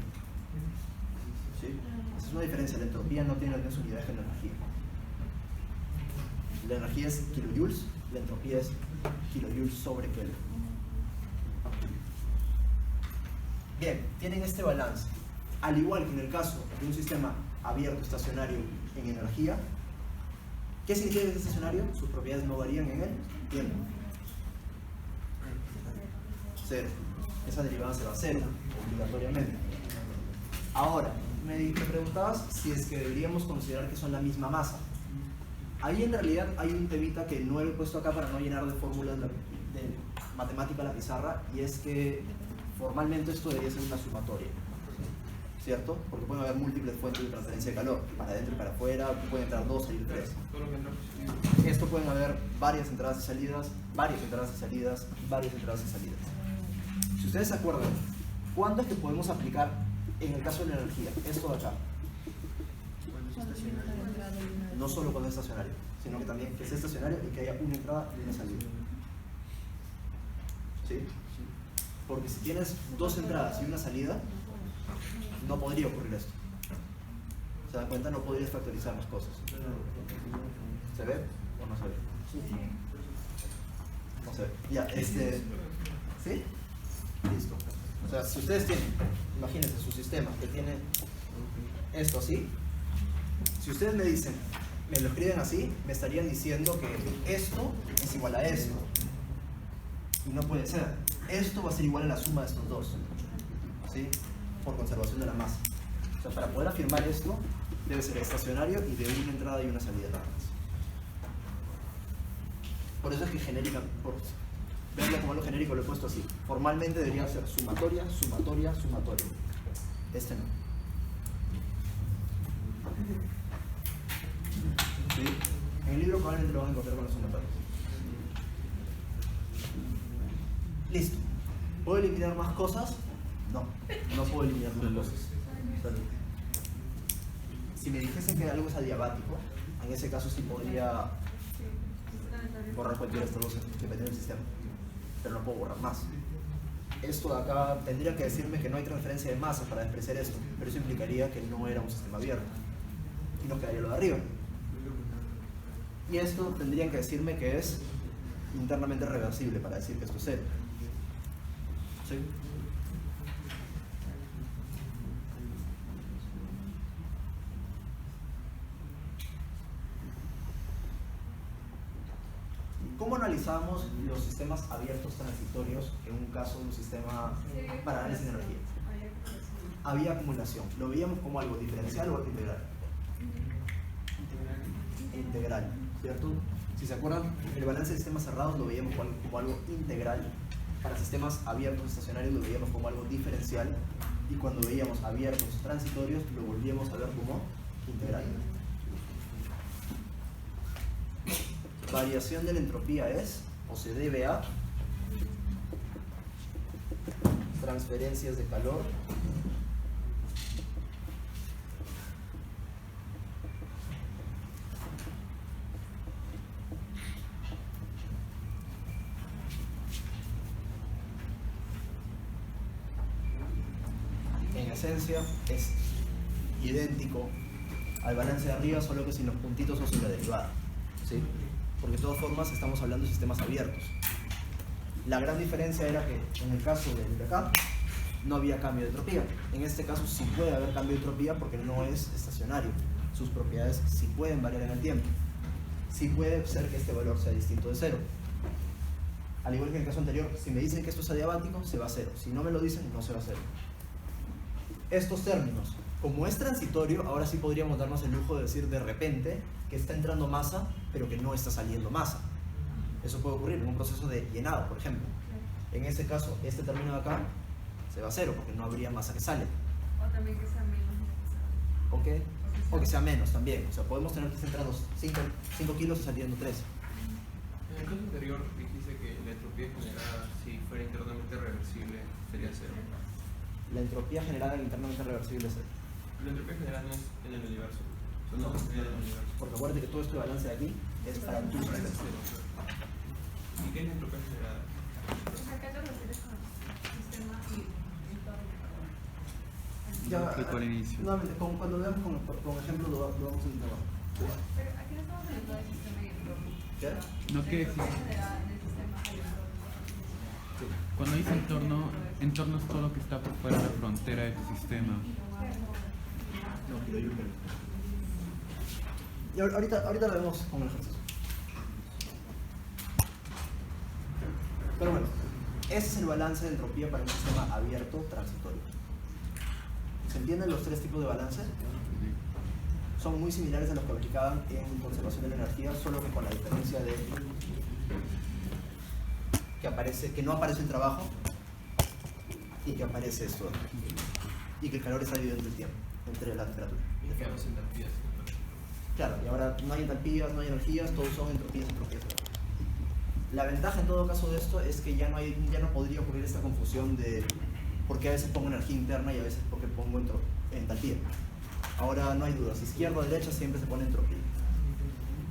Speaker 1: ¿Sí? Esa es una diferencia. La entropía no tiene las mismas unidades que la energía. La energía es kilojoules, la entropía es kilojoules sobre Kelvin. Bien, tienen este balance. Al igual que en el caso de un sistema abierto estacionario en energía. ¿Qué significa que es estacionario? Sus propiedades no varían en el tiempo. Cero. Esa derivada se va a cero, obligatoriamente. Ahora, me preguntabas si es que deberíamos considerar que son la misma masa. Ahí en realidad hay un temita que no he puesto acá para no llenar de fórmulas de matemática la pizarra, y es que formalmente esto debería ser una sumatoria, ¿cierto? Porque pueden haber múltiples fuentes de transferencia de calor, para adentro y para afuera, pueden entrar 2, salir 3.
Speaker 3: Todo lo que entra positivo.
Speaker 1: Esto pueden haber varias entradas y salidas, varias entradas y salidas, varias entradas y salidas. Si ustedes se acuerdan, ¿cuándo es que podemos aplicar, en el caso de la energía, esto de acá?
Speaker 5: Cuando es estacionario.
Speaker 1: No solo cuando es estacionario, sino que también que sea estacionario y que haya una entrada y una salida. ¿Sí? Porque si tienes 2 entradas y una salida, no podría ocurrir esto. ¿Se dan cuenta? No podrías factorizar las cosas. ¿Se ve o no se ve? No se ve. Ya, ¿sí? Listo. O sea, si ustedes tienen, imagínense su sistema que tiene esto así, si ustedes me dicen, me lo escriben así, me estarían diciendo que esto es igual a esto. Y no puede ser. Esto va a ser igual a la suma de estos dos, ¿sí? Por conservación de la masa. O sea, para poder afirmar esto, debe ser estacionario y de una entrada y una salida nada más. Por eso es que genérica, por verlo como algo genérico lo he puesto así. Formalmente debería ser sumatoria, sumatoria, sumatoria. Este no. ¿Sí? En el libro probablemente lo van a encontrar con los sumatorios. Listo. ¿Puedo eliminar más cosas? No, no puedo eliminar más cosas. Si me dijesen que algo es adiabático, en ese caso sí podría borrar cualquiera de estos dos que tiene el sistema, pero no puedo borrar más. Esto de acá tendría que decirme que no hay transferencia de masa para despreciar esto, pero eso implicaría que no era un sistema abierto y nos quedaría lo de arriba. Y esto tendrían que decirme que es internamente reversible para decir que esto es cero. ¿Sí? ¿Cómo analizamos los sistemas abiertos transitorios en un caso de un sistema para análisis de energía? Había acumulación. ¿Lo veíamos como algo diferencial o algo integral? Integral, ¿cierto? Si se acuerdan, el balance de sistemas cerrados lo veíamos como algo integral. Para sistemas abiertos estacionarios lo veíamos como algo diferencial, y cuando veíamos abiertos transitorios lo volvíamos a ver como integral. Variación de la entropía es, o se debe a, transferencias de calor en esencia es idéntico al balance de arriba, solo que sin los puntitos o sin la derivada, ¿sí? Porque de todas formas estamos hablando de sistemas abiertos. La gran diferencia era que en el caso de acá no había cambio de entropía. En este caso sí puede haber cambio de entropía porque no es estacionario. Sus propiedades sí pueden variar en el tiempo. Sí puede ser que este valor sea distinto de cero. Al igual que en el caso anterior, si me dicen que esto es adiabático, se va a cero. Si no me lo dicen, no se va a cero. Estos términos, como es transitorio, ahora sí podríamos darnos el lujo de decir de repente que está entrando masa, pero que no está saliendo masa. Eso puede ocurrir en un proceso de llenado, por ejemplo. En ese caso, este término de acá se va a cero, porque no habría masa que sale.
Speaker 4: O también que sea menos de lo que sale.
Speaker 1: ¿Ok? O que sea menos también. O sea, podemos tener que estar entrando 5 kilos y saliendo 3.
Speaker 3: En el caso anterior dijiste que la entropía generada, si fuera internamente reversible, sería cero.
Speaker 1: La entropía generada internamente reversible es cero.
Speaker 3: La entropía generada no es en el universo. O sea, no es en el universo.
Speaker 1: Porque acuérdate que todo este balance de aquí es para tu sistema.
Speaker 3: ¿Y qué es la entropía generada?
Speaker 4: O sea, ¿qué te refieres con sistema y entorno?
Speaker 1: Ya,
Speaker 2: Explico al inicio.
Speaker 1: nuevamente, cuando veamos con ejemplo lo vamos a intentar.
Speaker 4: Pero aquí no estamos hablando de sistema y entorno.
Speaker 1: ¿Ya?
Speaker 2: No,
Speaker 4: La
Speaker 2: ¿qué
Speaker 4: entropía
Speaker 2: decís?
Speaker 4: generada en el sistema y entorno.
Speaker 2: Cuando dice entorno es todo lo que está por fuera de la frontera de tu sistema.
Speaker 1: No, quiero yo. Y ahorita lo vemos con el ejercicio. Pero bueno, ese es el balance de entropía para un sistema abierto transitorio. ¿Se entienden los tres tipos de balance? Son muy similares a los que aplicaban en conservación de la energía, solo que con la diferencia de que no aparece el trabajo y que aparece esto. Y que el calor está dividido entre el tiempo, entre la temperatura.
Speaker 3: Y quedamos entalpías.
Speaker 1: Claro, y ahora no hay entalpías, no hay energías, todos son entropías. La ventaja en todo caso de esto es que ya no podría ocurrir esta confusión de por qué a veces pongo energía interna y a veces porque pongo entalpía. Ahora no hay dudas, izquierda o derecha siempre se pone entropía.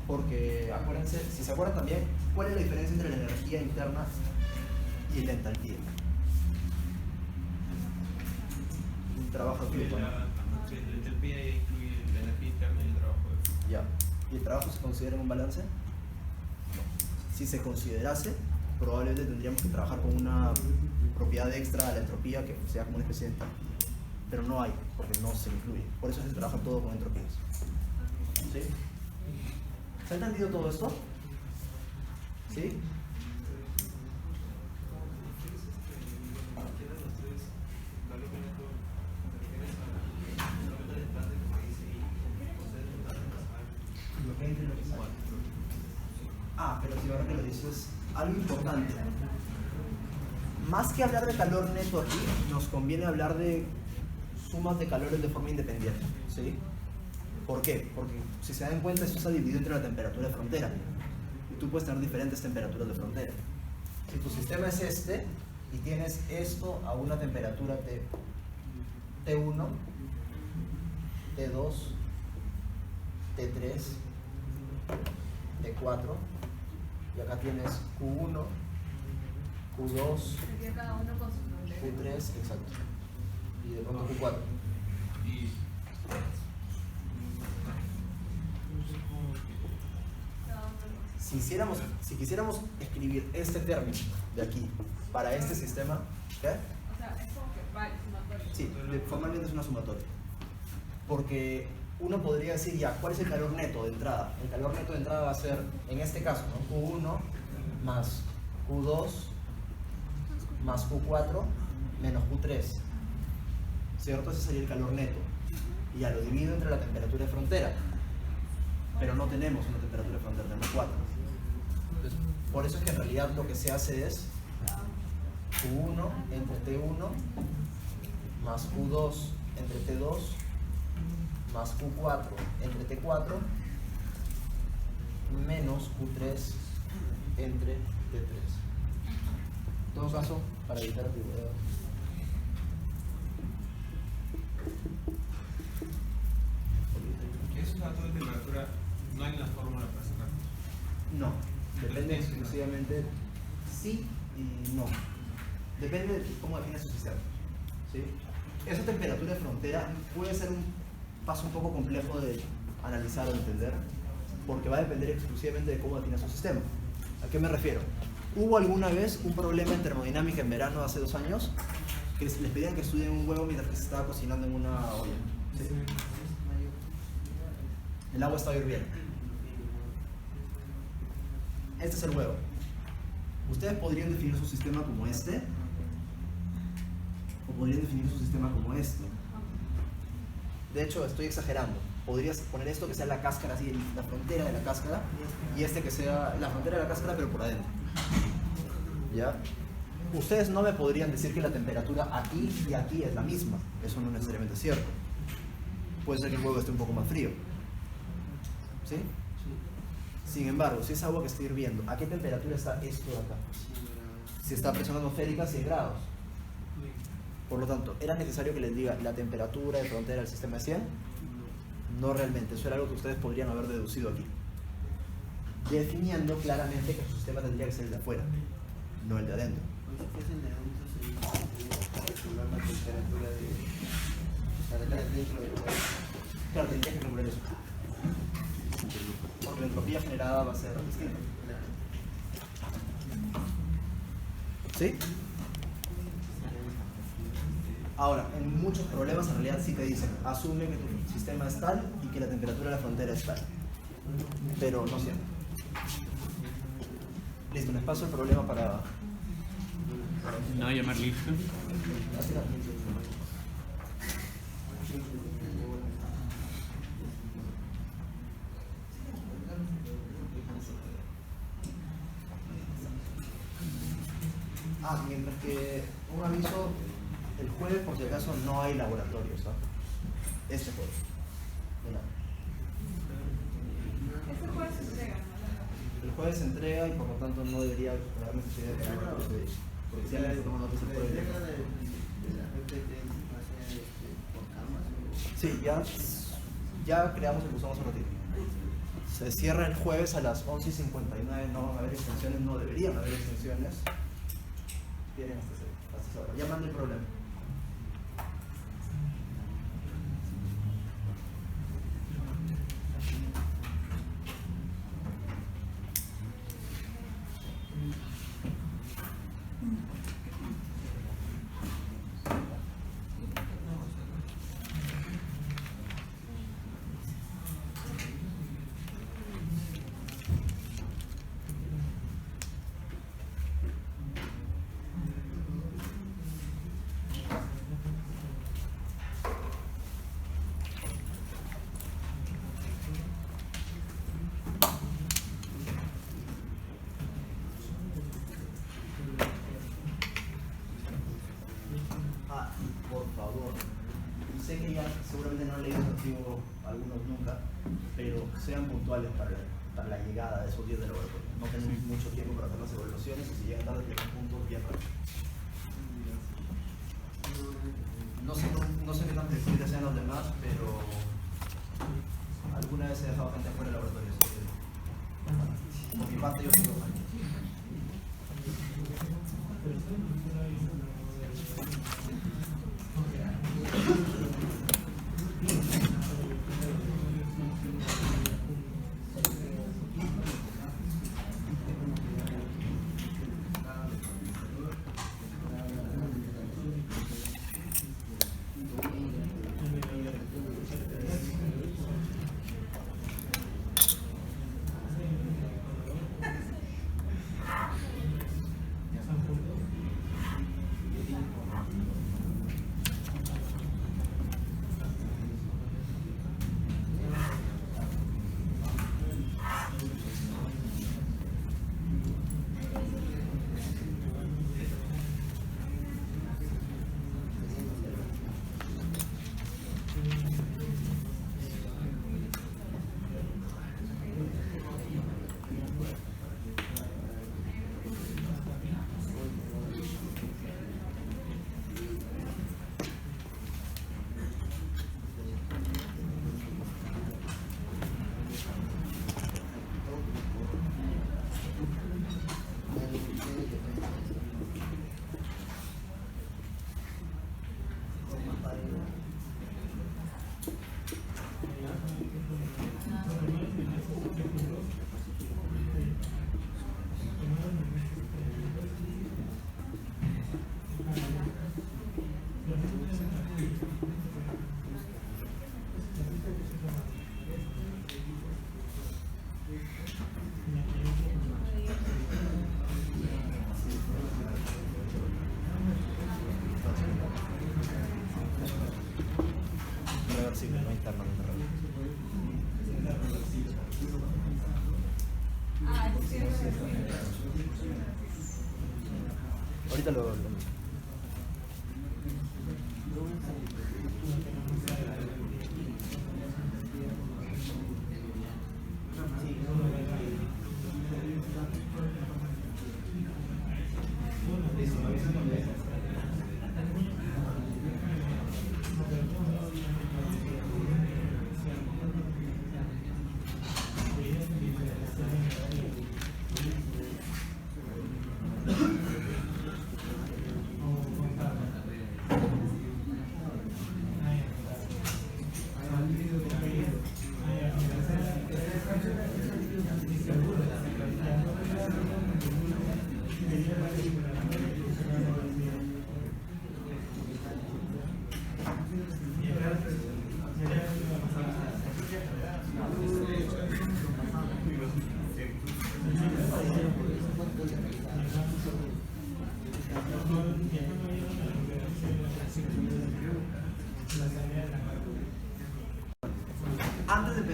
Speaker 1: Porque acuérdense, si se acuerdan también, ¿cuál es la diferencia entre la energía interna y la entalpía? Un trabajo de flujo, ¿no?
Speaker 3: La entalpía incluye la energía interna y el trabajo de flujo.
Speaker 1: Ya. ¿Y el trabajo se considera en un balance? No. Si se considerase, probablemente tendríamos que trabajar con una propiedad extra a la entropía que sea como una especie de entalpía. Pero no hay, porque no se incluye. Por eso se trabaja todo con entropías. ¿Sí? ¿Se ha entendido todo esto? ¿Sí? Ah, pero si ahora que lo dices, algo importante. Más que hablar de calor neto aquí, nos conviene hablar de sumas de calores de forma independiente. ¿Sí? ¿Por qué? Porque si se dan cuenta, esto está dividido entre la temperatura de frontera. Y tú puedes tener diferentes temperaturas de frontera. Si tu sistema es este y tienes esto a una temperatura T1, T2, T3, T4, y acá tienes Q1, Q2,
Speaker 4: Sería cada uno con su nombre.
Speaker 1: Q3, exacto, y de pronto Q4.
Speaker 3: Y
Speaker 4: Cada uno con
Speaker 1: Si quisiéramos escribir este término de aquí para este sistema, ¿qué?
Speaker 4: O sea, es como que vale, sumatorio.
Speaker 1: Sí, formalmente es una sumatoria. Porque uno podría decir ya, ¿cuál es el calor neto de entrada? El calor neto de entrada va a ser, en este caso, ¿no? Q1 más Q2 más Q4 menos Q3. ¿Cierto? Ese sería el calor neto. Y ya lo divido entre la temperatura de frontera. Pero no tenemos una temperatura de frontera, tenemos 4. Entonces, por eso es que en realidad lo que se hace es Q1 entre T1 más Q2 entre T2 más Q4 entre T4 menos Q3 entre T3. En todo caso, para evitar ambigüedad.
Speaker 3: esos datos de temperatura no hay una fórmula para sacarlos.
Speaker 1: No, depende exclusivamente sí y no. Depende de cómo define su sistema. ¿Sí? Esa temperatura de frontera puede ser un paso un poco complejo de analizar o entender, porque va a depender exclusivamente de cómo define su sistema. ¿A qué me refiero? ¿Hubo alguna vez un problema en termodinámica en verano hace 2 años que les pedían que estudien un huevo mientras que se estaba cocinando en una olla? ¿Sí? El agua estaba hirviendo. Este es el huevo. Ustedes podrían definir su sistema como este, o podrían definir su sistema como este. De hecho, estoy exagerando. Podrías poner esto que sea la cáscara, así, la frontera de la cáscara, y este que sea la frontera de la cáscara, pero por adentro. ¿Ya? Ustedes no me podrían decir que la temperatura aquí y aquí es la misma. Eso no necesariamente es cierto. Puede ser que el huevo esté un poco más frío. ¿Sí? Sin embargo, si es agua que está hirviendo, ¿a qué temperatura está esto de acá? Si está a presión atmosférica, 100 grados. Por lo tanto, ¿era necesario que les diga la temperatura de frontera del sistema es 100? No realmente, eso era algo que ustedes podrían haber deducido aquí. Definiendo claramente que su sistema tendría que ser el de afuera, no el de adentro.
Speaker 5: Pues si fuesen de adentro sería calcular la temperatura de dentro del huevo.
Speaker 1: Claro, tendría que calcular eso. Porque la entropía generada va a ser distinta. ¿Sí? Ahora, en muchos problemas en realidad sí te dicen, asume que tu sistema es tal y que la temperatura de la frontera es tal. pero no siempre. Listo, les paso el problema para...
Speaker 2: No voy a llamar listo.
Speaker 1: Mientras que un aviso, el jueves por si acaso no hay laboratorios, ¿ah? Este jueves. Mira.
Speaker 4: Este jueves se entrega, ¿no?
Speaker 1: El jueves se entrega y por lo tanto no debería haber necesidad de que laboratorios de porque si alguien toma notas el jueves.
Speaker 5: de la PPT va a ser por camas o...
Speaker 1: Sí, ya creamos el buzón hace un ratito. Se cierra el jueves a las 11:59, no van a haber extensiones, no deberían haber extensiones. Tienen hasta esa hora. Ya mandé el problema. Por favor, sé que ya seguramente no han leído el archivo algunos nunca, pero sean puntuales para la llegada de esos días de laboratorio. No tenemos mucho tiempo para hacer las evaluaciones y si llegan tarde tienen puntos bien rápido. No sé qué tan flexibles sean los demás, pero alguna vez he dejado gente fuera del laboratorio. Así que, por mi parte yo sigo mal. Reversible, no internamente reversible. Ahorita lo...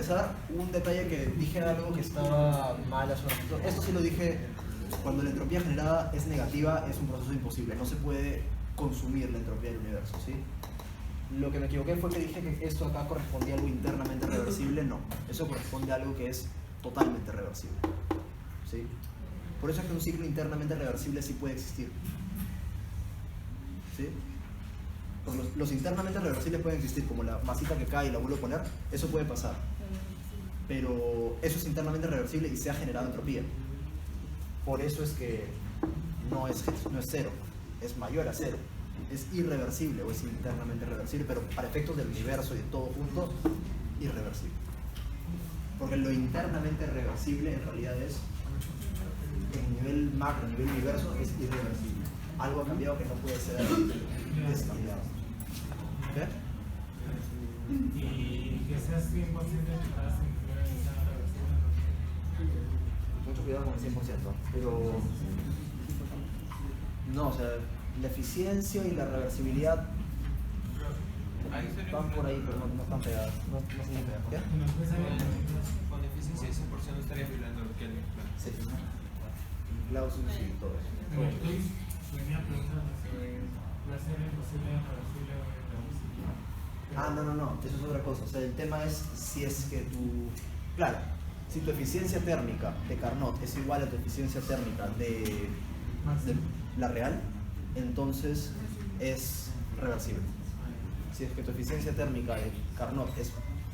Speaker 1: empezar, un detalle que dije algo que estaba mal hace un ratito. Esto sí lo dije, cuando la entropía generada es negativa, es un proceso imposible. No se puede consumir la entropía del universo, ¿sí? Lo que me equivoqué fue que dije que esto acá correspondía a algo internamente reversible. No, eso corresponde a algo que es totalmente reversible, ¿sí? Por eso es que un ciclo internamente reversible sí puede existir, ¿sí? Porque los internamente reversibles pueden existir, como la masita que cae y la vuelvo a poner, eso puede pasar. Pero eso es internamente reversible y se ha generado entropía. Por eso es que no es cero, es mayor a cero. Es irreversible o es internamente reversible, pero para efectos del universo y de todo junto, irreversible. Porque lo internamente reversible en realidad es, en nivel macro, en nivel universo, es irreversible. Algo ha cambiado que no puede ser descambiado. ¿Qué?
Speaker 7: Y que seas 100% eficaz en crear esa reversión.
Speaker 1: Mucho cuidado con el 100%, pero no, o sea, la eficiencia y la reversibilidad van por ahí, pero no están pegadas. No están pegadas. ¿Qué?
Speaker 3: Con eficiencia de 100% estaría violando lo que
Speaker 1: Sí. Clausus y todo eso.
Speaker 7: Venía preguntando sobre la serie posible reversible o irreversible.
Speaker 1: No, eso es otra cosa. O sea, el tema es si es que claro, si tu eficiencia térmica de Carnot es igual a tu eficiencia térmica de la real, entonces es reversible. Si es que tu eficiencia térmica de Carnot es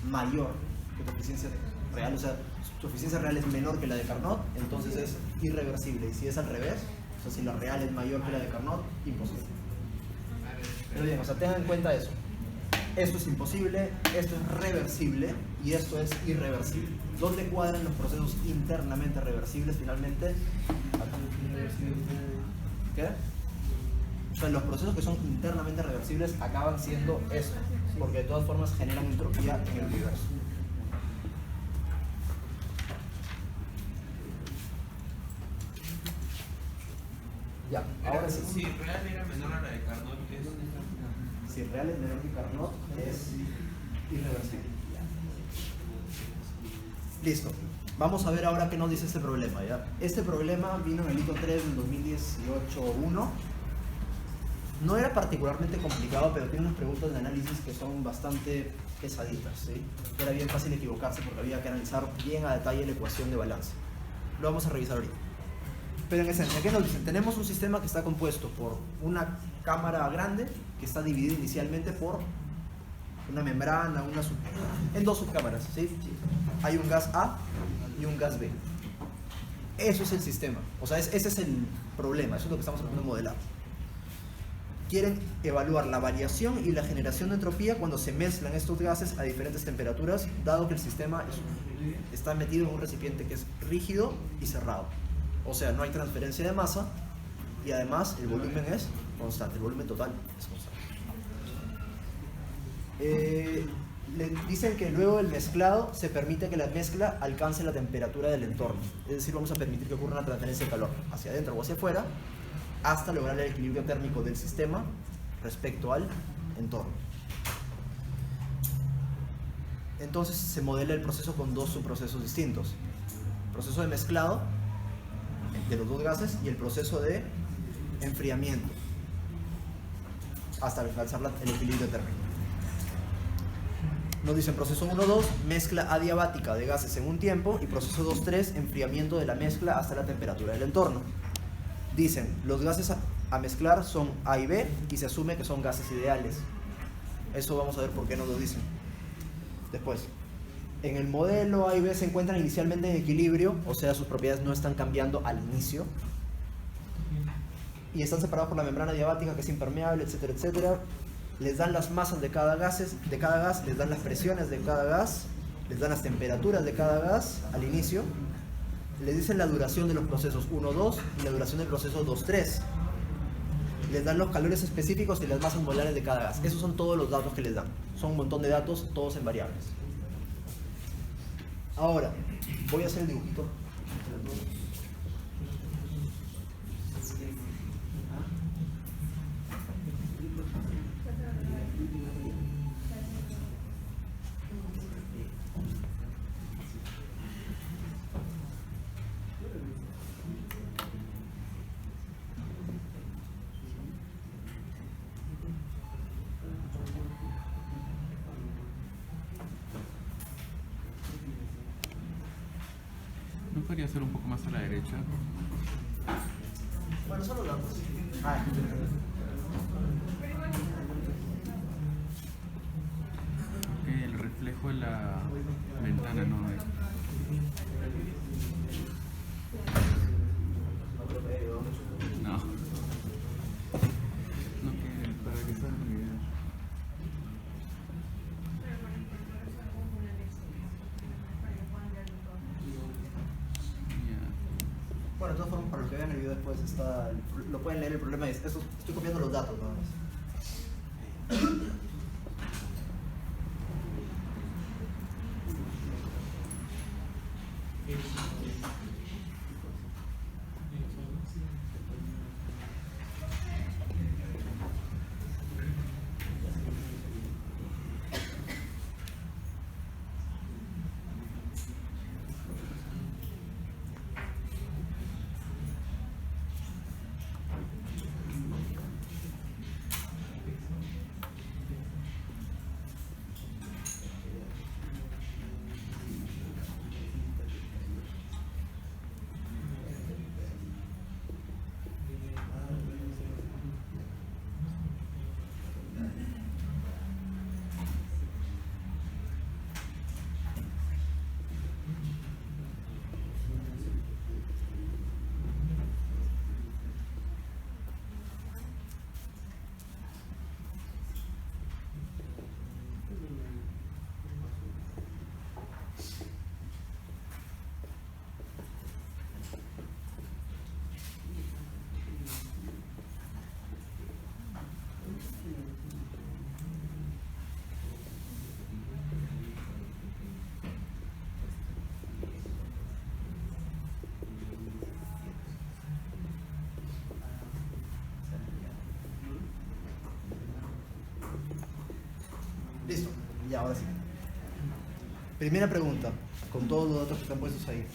Speaker 1: mayor que tu eficiencia real, o sea, tu eficiencia real es menor que la de Carnot, entonces es irreversible. Y si es al revés, o sea, si la real es mayor que la de Carnot, imposible. Pero bien, o sea, tengan en cuenta eso. Esto es imposible, esto es reversible y esto es irreversible. ¿Dónde cuadran los procesos internamente reversibles finalmente? ¿Qué? O sea, los procesos que son internamente reversibles acaban siendo esto, porque de todas formas generan entropía en el universo. Ya, ahora sí.
Speaker 3: Si real era menor a la de Carnot,
Speaker 1: Si real es menor que Carnot, es irreversible. Listo. Vamos a ver ahora qué nos dice este problema, ¿ya? Este problema vino en el ITO 3 del 2018-1. No era particularmente complicado, pero tiene unas preguntas de análisis que son bastante pesaditas, ¿sí? Era bien fácil equivocarse porque había que analizar bien a detalle la ecuación de balance. Lo vamos a revisar ahorita. Pero en esencia, ¿qué nos dicen? Tenemos un sistema que está compuesto por una cámara grande que está dividida inicialmente por una membrana, en dos subcámaras, ¿sí? Hay un gas A y un gas B. Eso es el sistema. O sea, ese es el problema, eso es lo que estamos tratando de modelar. Quieren evaluar la variación y la generación de entropía cuando se mezclan estos gases a diferentes temperaturas, dado que el sistema está metido en un recipiente que es rígido y cerrado. O sea, no hay transferencia de masa y además el volumen es constante, el volumen total es constante. Le dicen que luego del mezclado se permite que la mezcla alcance la temperatura del entorno. Es decir, vamos a permitir que ocurra una transferencia de calor hacia adentro o hacia afuera hasta lograr el equilibrio térmico del sistema respecto al entorno. Entonces se modela el proceso con dos subprocesos distintos. El proceso de mezclado de los dos gases y el proceso de enfriamiento hasta alcanzar el equilibrio térmico. Nos dicen proceso 1-2, mezcla adiabática de gases en un tiempo, y proceso 2-3, enfriamiento de la mezcla hasta la temperatura del entorno. Dicen, los gases a mezclar son A y B y se asume que son gases ideales. Eso vamos a ver por qué nos lo dicen después. En el modelo A y B se encuentran inicialmente en equilibrio, o sea, sus propiedades no están cambiando al inicio. Y están separados por la membrana diabática, que es impermeable, etcétera, etcétera. Les dan las masas de cada gas, les dan las presiones de cada gas, les dan las temperaturas de cada gas al inicio. Les dicen la duración de los procesos 1-2 y la duración del proceso 2-3. Les dan los calores específicos y las masas molares de cada gas. Esos son todos los datos que les dan. Son un montón de datos, todos en variables. Ahora, voy a hacer el dibujito.
Speaker 2: podría ser un poco más a la derecha?
Speaker 1: Bueno, son los datos. Ah,
Speaker 2: El reflejo de la ventana no es. No. No, que para que puedan olvidar. Ya.
Speaker 1: bueno, de todas formas, para los que vean el video después lo pueden leer. El problema es, estoy copiando los datos nada más. Listo, ya, ahora sí. Primera pregunta, con todos los datos que están puestos ahí.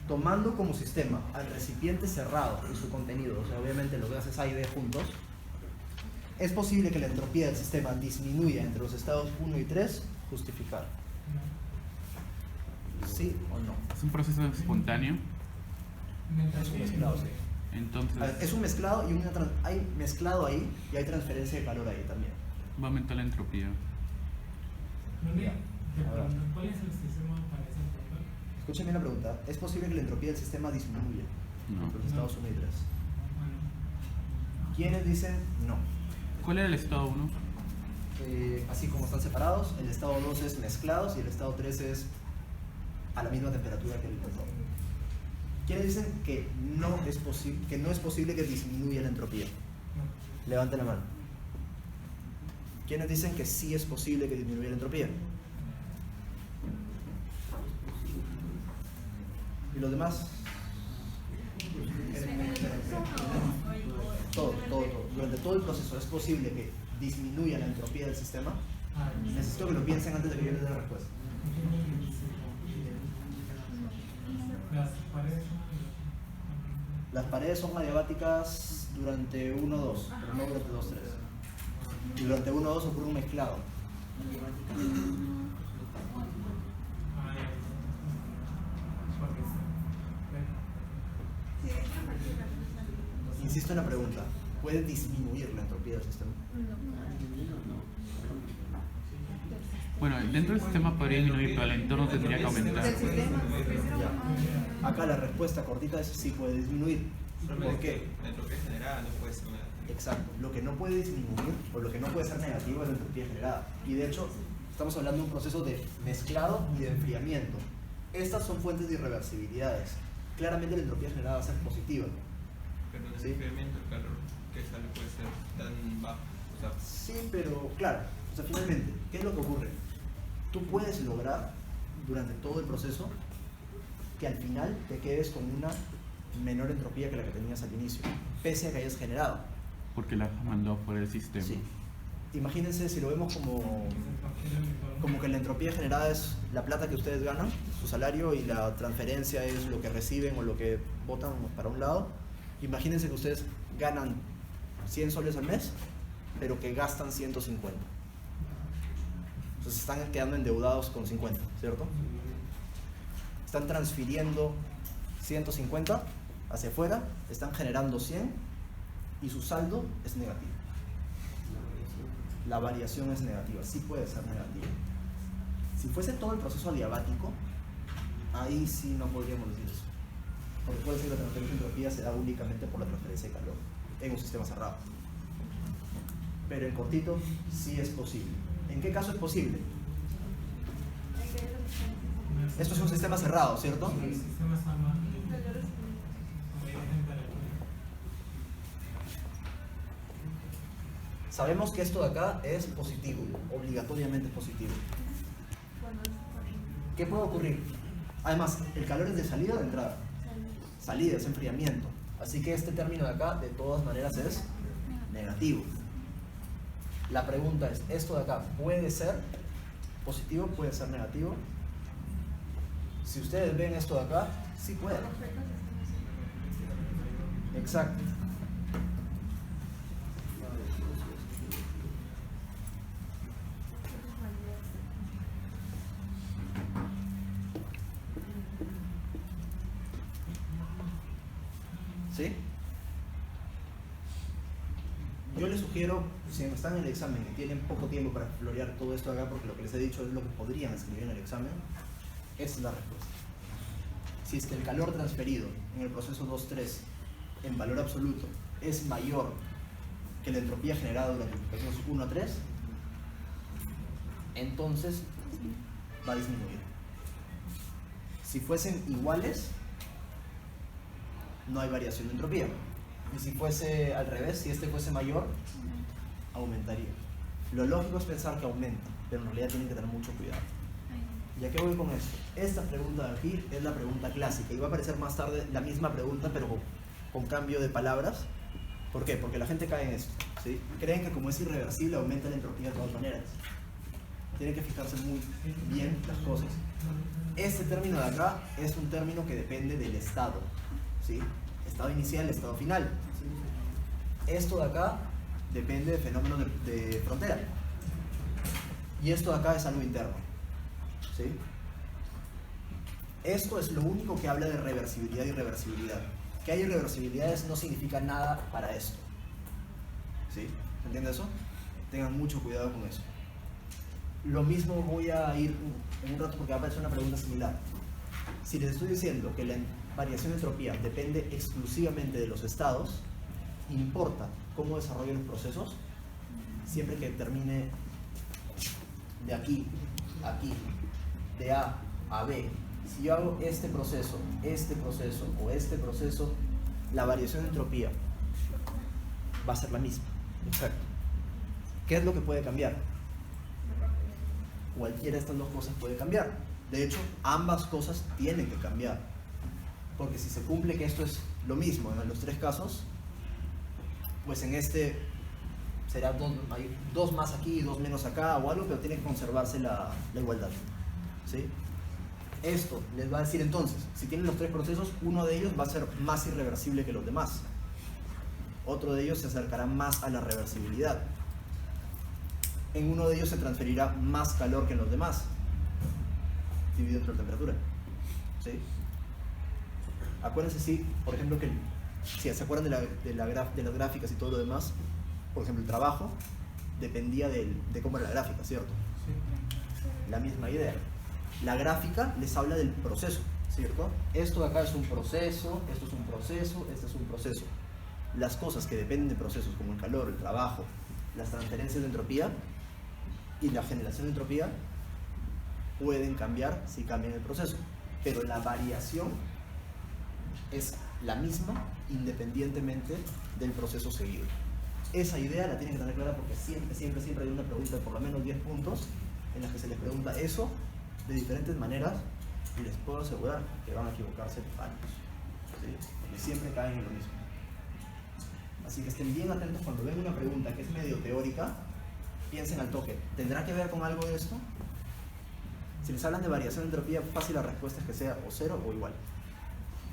Speaker 1: Tomando como sistema al recipiente cerrado y su contenido, o sea, obviamente los gases A y B juntos, ¿es posible que la entropía del sistema disminuya entre los estados 1 y 3? Justificar. ¿Sí o no?
Speaker 2: Es un proceso espontáneo,
Speaker 1: Es un mezclado, sí.
Speaker 2: entonces
Speaker 1: A ver, es un mezclado y hay mezclado ahí y hay transferencia de calor ahí también.
Speaker 2: va a aumentar la entropía.
Speaker 7: ¿Cuál es el sistema para ese problema?
Speaker 1: Escuchen bien la pregunta. ¿Es posible que la entropía del sistema disminuya
Speaker 2: No.
Speaker 1: entre los estados 1 y 3?
Speaker 7: Bueno,
Speaker 1: ¿Quiénes dicen no?
Speaker 2: ¿Cuál era el estado 1?
Speaker 1: Así como están separados, el estado 2 es mezclados y el estado 3 es a la misma temperatura que el control. ¿Quiénes dicen que no es posible que disminuya la entropía?
Speaker 7: no.
Speaker 1: Levanten la mano. ¿Quiénes dicen que sí es posible que disminuya la entropía? ¿Y los demás? Todo. Durante todo el proceso es posible que disminuya la entropía del sistema. Necesito que lo piensen antes de que yo les dé la respuesta.
Speaker 7: Las paredes son
Speaker 1: Las paredes son adiabáticas durante 1-2, pero no durante 2-3. Y durante 1-2 ocurre un mezclado. Insisto en la pregunta, ¿puede disminuir la entropía del sistema?
Speaker 2: Bueno, dentro del sistema podría disminuir, pero el entorno tendría que aumentar.
Speaker 1: Ya. Acá la respuesta cortita es sí puede disminuir. ¿Por qué?
Speaker 3: La entropía generada no puede ser negativa.
Speaker 1: Exacto. Lo que no puede disminuir o lo que no puede ser negativo es la entropía generada. Y de hecho, estamos hablando de un proceso de mezclado y de enfriamiento. Estas son fuentes de irreversibilidades. Claramente la entropía generada va a ser positiva.
Speaker 3: Pero en el
Speaker 1: Sí.
Speaker 3: enfriamiento el calor que sale puede ser tan bajo. O sea,
Speaker 1: Sí, pero claro, o sea, finalmente, ¿qué es lo que ocurre? Tú puedes lograr durante todo el proceso que al final te quedes con una menor entropía que la que tenías al inicio, pese a que hayas generado.
Speaker 2: Porque la mandó por el sistema.
Speaker 1: Sí. Imagínense si lo vemos como que la entropía generada es la plata que ustedes ganan, su salario, y la transferencia es lo que reciben o lo que botan para un lado. Imagínense que ustedes ganan 100 soles al mes, pero que gastan 150. Entonces están quedando endeudados con 50, ¿cierto? Están transfiriendo 150 hacia afuera, están generando 100 y su saldo es negativo. La variación es negativa, sí puede ser negativa. Si fuese todo el proceso adiabático, ahí sí no podríamos decir eso. Porque puede ser que la transferencia de entropía se da únicamente por la transferencia de calor en un sistema cerrado. Pero en cortito sí es posible. ¿En qué caso es posible? Esto es un sistema cerrado, ¿cierto?
Speaker 7: El sistema está mal. Como hay temperatura.
Speaker 1: Sabemos que esto de acá es positivo, obligatoriamente positivo. ¿Qué puede ocurrir? Además, el calor es de salida o de entrada. Salida, es enfriamiento. Así que este término de acá, de todas maneras, es negativo. La pregunta es, ¿esto de acá puede ser positivo? ¿Puede ser negativo? Si ustedes ven esto de acá, sí puede. Exacto. ¿Sí? Yo les sugiero, si están en el examen y tienen poco tiempo para florear todo esto acá, porque lo que les he dicho es lo que podrían escribir en el examen, esa es la respuesta. Si es que el calor transferido en el proceso 2-3 en valor absoluto es mayor que la entropía generada durante el proceso 1-3, entonces va a disminuir. Si fuesen iguales, no hay variación de entropía. Y si fuese al revés, si este fuese mayor, aumentaría. Lo lógico es pensar que aumenta, pero en realidad tienen que tener mucho cuidado. ¿Y a qué voy con esto? Esta pregunta de aquí es la pregunta clásica y va a aparecer más tarde la misma pregunta, pero con cambio de palabras. ¿Por qué? Porque la gente cae en esto, ¿sí? Creen que como es irreversible aumenta la entropía de todas maneras. Tienen que fijarse muy bien las cosas. Este término de acá es un término que depende del estado, ¿sí? Estado inicial, estado final. Esto de acá depende de fenómenos de frontera. Y esto de acá es algo interno, ¿sí? Esto es lo único que habla de reversibilidad y irreversibilidad. Que hay irreversibilidades no significa nada para esto, ¿sí? ¿Entienden eso? Tengan mucho cuidado con eso. Lo mismo voy a ir en un rato porque va a aparecer una pregunta similar. Si les estoy diciendo que la variación de entropía depende exclusivamente de los estados, importa cómo desarrollan los procesos, siempre que termine de aquí a aquí, de A a B. Si yo hago este proceso o este proceso, la variación de entropía va a ser la misma. Exacto. ¿Qué es lo que puede cambiar? Cualquiera de estas dos cosas puede cambiar. De hecho, ambas cosas tienen que cambiar. Porque si se cumple que esto es lo mismo en los tres casos, pues en este será dos más aquí y dos menos acá o algo, pero tiene que conservarse la igualdad, ¿sí? Esto les va a decir entonces, si tienen los tres procesos, uno de ellos va a ser más irreversible que los demás. Otro de ellos se acercará más a la reversibilidad. En uno de ellos se transferirá más calor que en los demás, dividido entre la temperatura, ¿sí? Acuérdense, sí, por ejemplo, que si se acuerdan de las gráficas y todo lo demás, por ejemplo, el trabajo dependía de cómo era la gráfica, ¿cierto? Sí. La misma idea. La gráfica les habla del proceso, ¿cierto? Esto de acá es un proceso, esto es un proceso, este es un proceso. Las cosas que dependen de procesos, como el calor, el trabajo, las transferencias de entropía y la generación de entropía, pueden cambiar si cambian el proceso, pero la variación es la misma independientemente del proceso seguido. Esa idea la tienen que tener clara porque siempre hay una pregunta de por lo menos 10 puntos en las que se les pregunta eso de diferentes maneras y les puedo asegurar que van a equivocarse varios, ¿sí? Porque siempre caen en lo mismo. Así que estén bien atentos cuando ven una pregunta que es medio teórica, piensen al toque, ¿tendrá que ver con algo de esto? Si les hablan de variación de entropía, fácil la respuesta es que sea o cero o igual.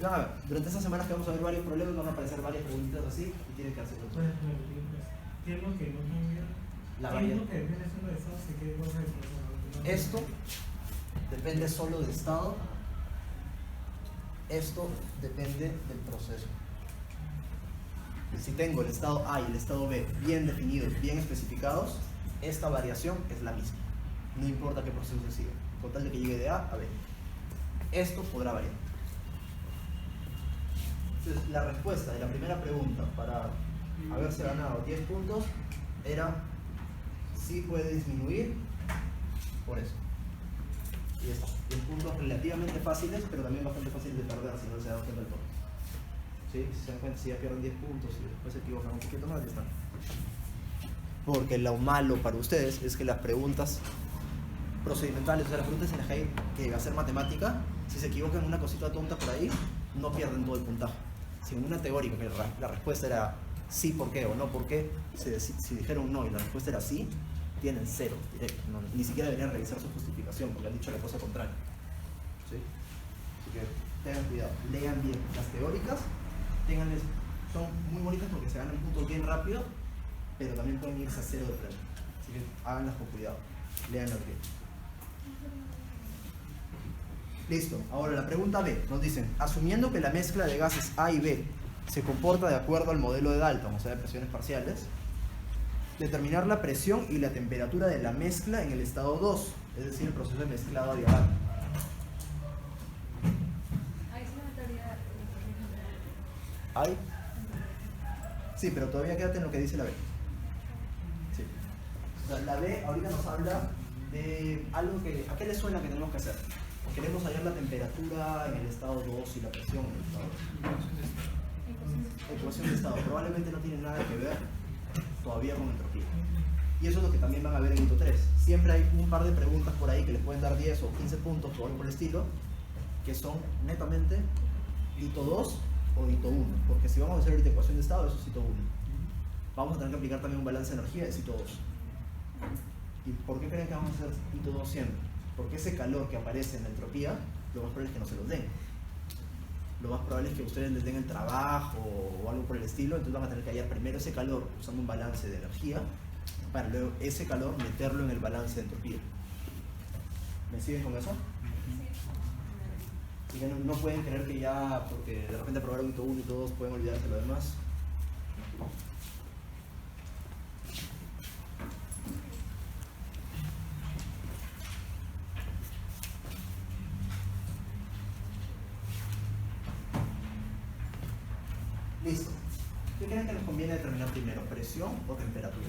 Speaker 1: A ver, durante estas semanas que vamos a ver varios problemas, van a aparecer varias preguntas así y tienen que hacerlo.
Speaker 7: ¿Qué es lo que no cambia? ¿Qué es lo que depende solo de estados y qué cosa de proceso?
Speaker 1: Esto depende solo de estado. esto depende del proceso. Si tengo el estado A y el estado B bien definidos, bien especificados, esta variación es la misma. No importa qué proceso se siga, con tal de que llegue de A a B. Esto podrá variar. Entonces, la respuesta de la primera pregunta para haberse ganado 10 puntos era sí puede disminuir por eso. Y ya está. 10 puntos relativamente fáciles, pero también bastante fáciles de perder si no se dan cuenta del todo. ¿Sí? Si se dan cuenta, si ya pierden 10 puntos y después se equivocan un poquito más, ya están. Porque lo malo para ustedes es que las preguntas procedimentales, o sea, las preguntas en las que hay que hacer matemática, si se equivocan en una cosita tonta por ahí, no pierden todo el puntaje. Si en una teórica que la respuesta era sí, ¿por qué? O no, ¿por qué? Si dijeron no y la respuesta era sí, tienen 0 directo. Ni siquiera deberían revisar su justificación porque han dicho la cosa contraria. ¿Sí? Así que tengan cuidado, lean bien. Las teóricas son muy bonitas porque se ganan puntos bien rápido, pero también pueden irse a 0 de frente. Así que háganlas con cuidado, leanlas bien. Listo, ahora la pregunta B, nos dicen, asumiendo que la mezcla de gases A y B se comporta de acuerdo al modelo de Dalton, o sea, de presiones parciales, determinar la presión y la temperatura de la mezcla en el estado 2, es decir, el proceso de mezclado adiabático.
Speaker 4: Ahí sí me metería
Speaker 1: ¿Hay? Sí, pero todavía quédate en lo que dice la B. Sí. O sea, la B ahorita nos habla de algo que... ¿A qué le suena que tenemos que hacer? Queremos hallar la temperatura en el estado 2 y la presión en el estado 2. Ecuación de estado. Probablemente no tiene nada que ver todavía con entropía. Y eso es lo que también van a ver en hito 3. Siempre hay un par de preguntas por ahí que les pueden dar 10 o 15 puntos o algo por el estilo, que son netamente hito 2 o hito 1. Porque si vamos a hacer ahorita ecuación de estado, eso es hito 1. Vamos a tener que aplicar también un balance de energía, es hito 2. ¿Y por qué creen que vamos a hacer hito 2 siempre? Porque ese calor que aparece en la entropía, lo más probable es que no se los den. Lo más probable es que ustedes les den el trabajo o algo por el estilo, entonces van a tener que hallar primero ese calor usando un balance de energía, para luego ese calor meterlo en el balance de entropía. ¿Me siguen con eso? Así que no pueden creer que ya, porque de repente aprobaron hito 1 y hito 2, pueden olvidarse de lo demás. Listo. ¿Qué creen que nos conviene determinar primero? ¿Presión o temperatura?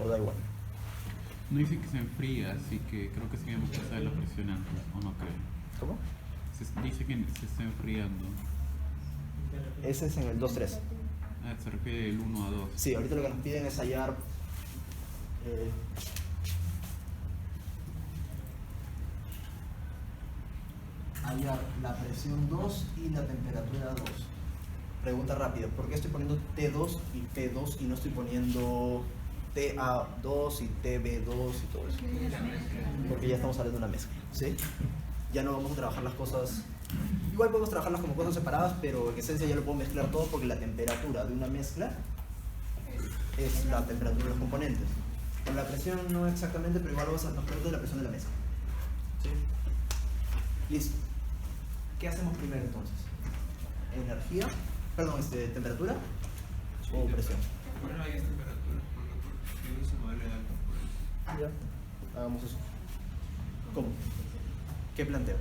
Speaker 1: ¿O da igual?
Speaker 2: No dice que se enfría, así que creo que sí tenemos que saber la presión antes, ¿o no creo?
Speaker 1: ¿Cómo?
Speaker 2: Dice que se está enfriando.
Speaker 1: Ese es en el 2-3.
Speaker 2: Ah, se refiere del 1 a 2.
Speaker 1: Sí, ahorita lo que nos piden es hallar la presión 2 y la temperatura 2. Pregunta rápida, ¿por qué estoy poniendo T2 y T2 y no estoy poniendo TA2 y TB2 y todo eso? Porque ya estamos hablando de una mezcla, ¿sí? Ya no vamos a trabajar las cosas... Igual podemos trabajarlas como cosas separadas, pero en esencia ya lo puedo mezclar todo porque la temperatura de una mezcla es la temperatura de los componentes. Con la presión no exactamente, pero igual vamos a nos de la presión de la mezcla. ¿Sí? Listo. ¿Qué hacemos primero entonces? ¿Energía? Perdón, ¿temperatura? ¿O presión?
Speaker 3: Bueno, ahí es temperatura, porque yo hice modelo de Dalton por eso.
Speaker 1: Ya, hagamos eso. ¿Cómo? ¿Qué planteo?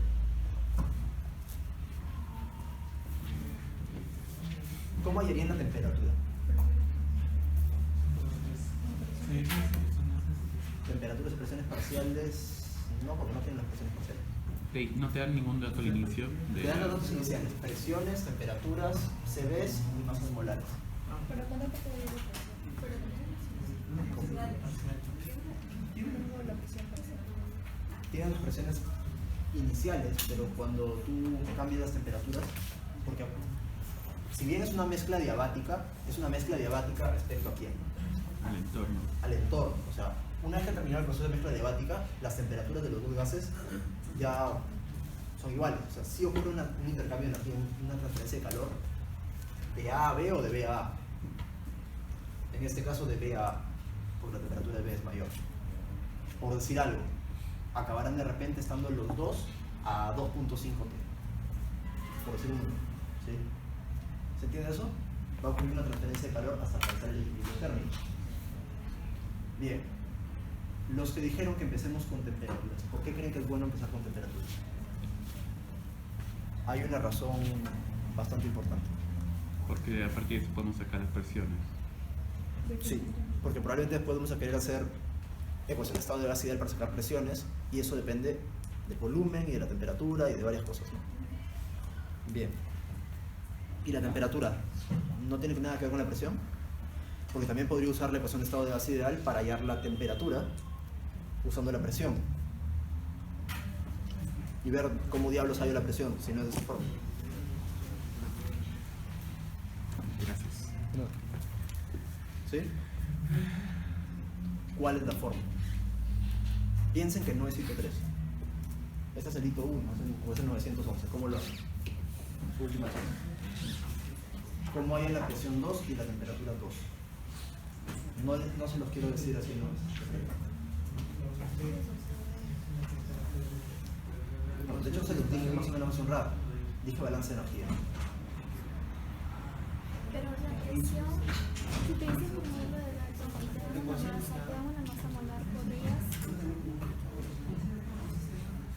Speaker 1: ¿Cómo hallarían la temperatura? Temperaturas y presiones parciales, no, porque no tienen las presiones parciales.
Speaker 2: Ok, no te dan ningún dato al inicio de
Speaker 1: Te dan los datos iniciales, presiones, temperaturas, CVs y masas molares.
Speaker 6: Pero ¿cuándo te puede ir la presión? Tengo la presión parcial.
Speaker 1: Tienen las presiones iniciales, pero cuando tú cambias las temperaturas, porque si bien es una mezcla diabática, es una mezcla diabática respecto a quién?
Speaker 2: al entorno.
Speaker 1: Al entorno. O sea, una vez que terminado el proceso de mezcla diabática, las temperaturas de los dos gases ya son iguales. O sea, sí ocurre un intercambio de energía, una transferencia de calor de A a B o de B a A. En este caso de B a A, porque la temperatura de B es mayor. Por decir algo, acabarán de repente estando los dos a 2.5 T, por decir un número, ¿sí? ¿Se entiende eso? Va a ocurrir una transferencia de calor hasta alcanzar el equilibrio térmico. Bien, los que dijeron que empecemos con temperaturas, ¿por qué creen que es bueno empezar con temperaturas? Hay una razón bastante importante.
Speaker 2: Porque a partir de eso podemos sacar las presiones.
Speaker 1: Sí, porque probablemente después vamos a querer hacer ecuación de estado de gas ideal para sacar presiones, y eso depende del volumen y de la temperatura y de varias cosas, ¿no? Bien. ¿Y la temperatura no tiene nada que ver con la presión? Porque también podría usar la ecuación de estado de gas ideal para hallar la temperatura usando la presión. Y ver cómo diablos hallo la presión, si no es de esa forma.
Speaker 2: Gracias.
Speaker 1: ¿Sí? ¿Cuál es la forma? Piensen que no es hito 3. Este es el hito 1, o es el 911. ¿Cómo lo hacen? Última chance. ¿Cómo hay la presión 2 y la temperatura 2? No se los quiero decir así, no es. De hecho, se los dije más o menos hace un rato. Dije balance de energía.
Speaker 6: Pero la presión, si te dicen un modelo de datos, te dan una masa molar, podrías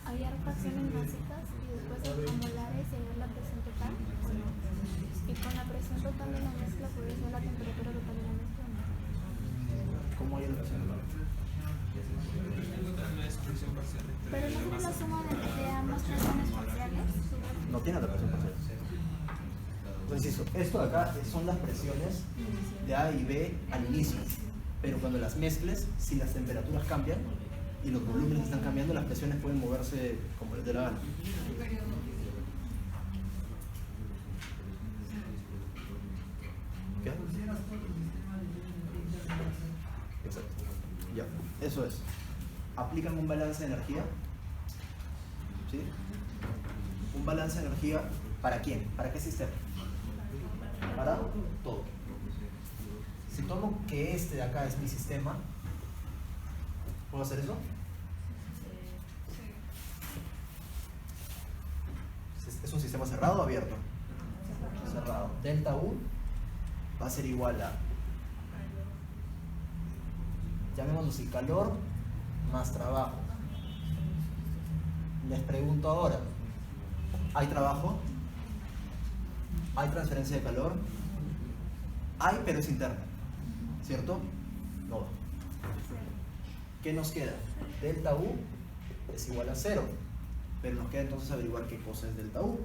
Speaker 6: hallar fracciones básicas y después molares y hallar la presión total, ¿o no? Y con la presión total de la mezcla podrías ver la temperatura total de la mezcla, ¿no?
Speaker 1: ¿Cómo hay la presión total?
Speaker 6: Pero no es la suma de ambas presiones parciales.
Speaker 1: No tiene la presión parcial. Entonces, esto de acá son las presiones de A y B al inicio, pero cuando las mezcles, si las temperaturas cambian y los volúmenes están cambiando, las presiones pueden moverse como les dé la gana. ¿Qué? Exacto. Ya, eso es. Aplican un balance de energía. ¿Sí? Un balance de energía, ¿para quién? ¿Para qué sistema? Para todo. Si tomo que este de acá es mi sistema, ¿puedo hacer eso? ¿Es un sistema cerrado o abierto? Cerrado. Delta U va a ser igual a, llamémoslo así, calor más trabajo. Les pregunto ahora, ¿hay trabajo? ¿Hay transferencia de calor? Hay, pero es interna, ¿cierto? No. ¿Qué nos queda? Delta U es igual a 0, pero nos queda entonces averiguar qué cosa es delta U.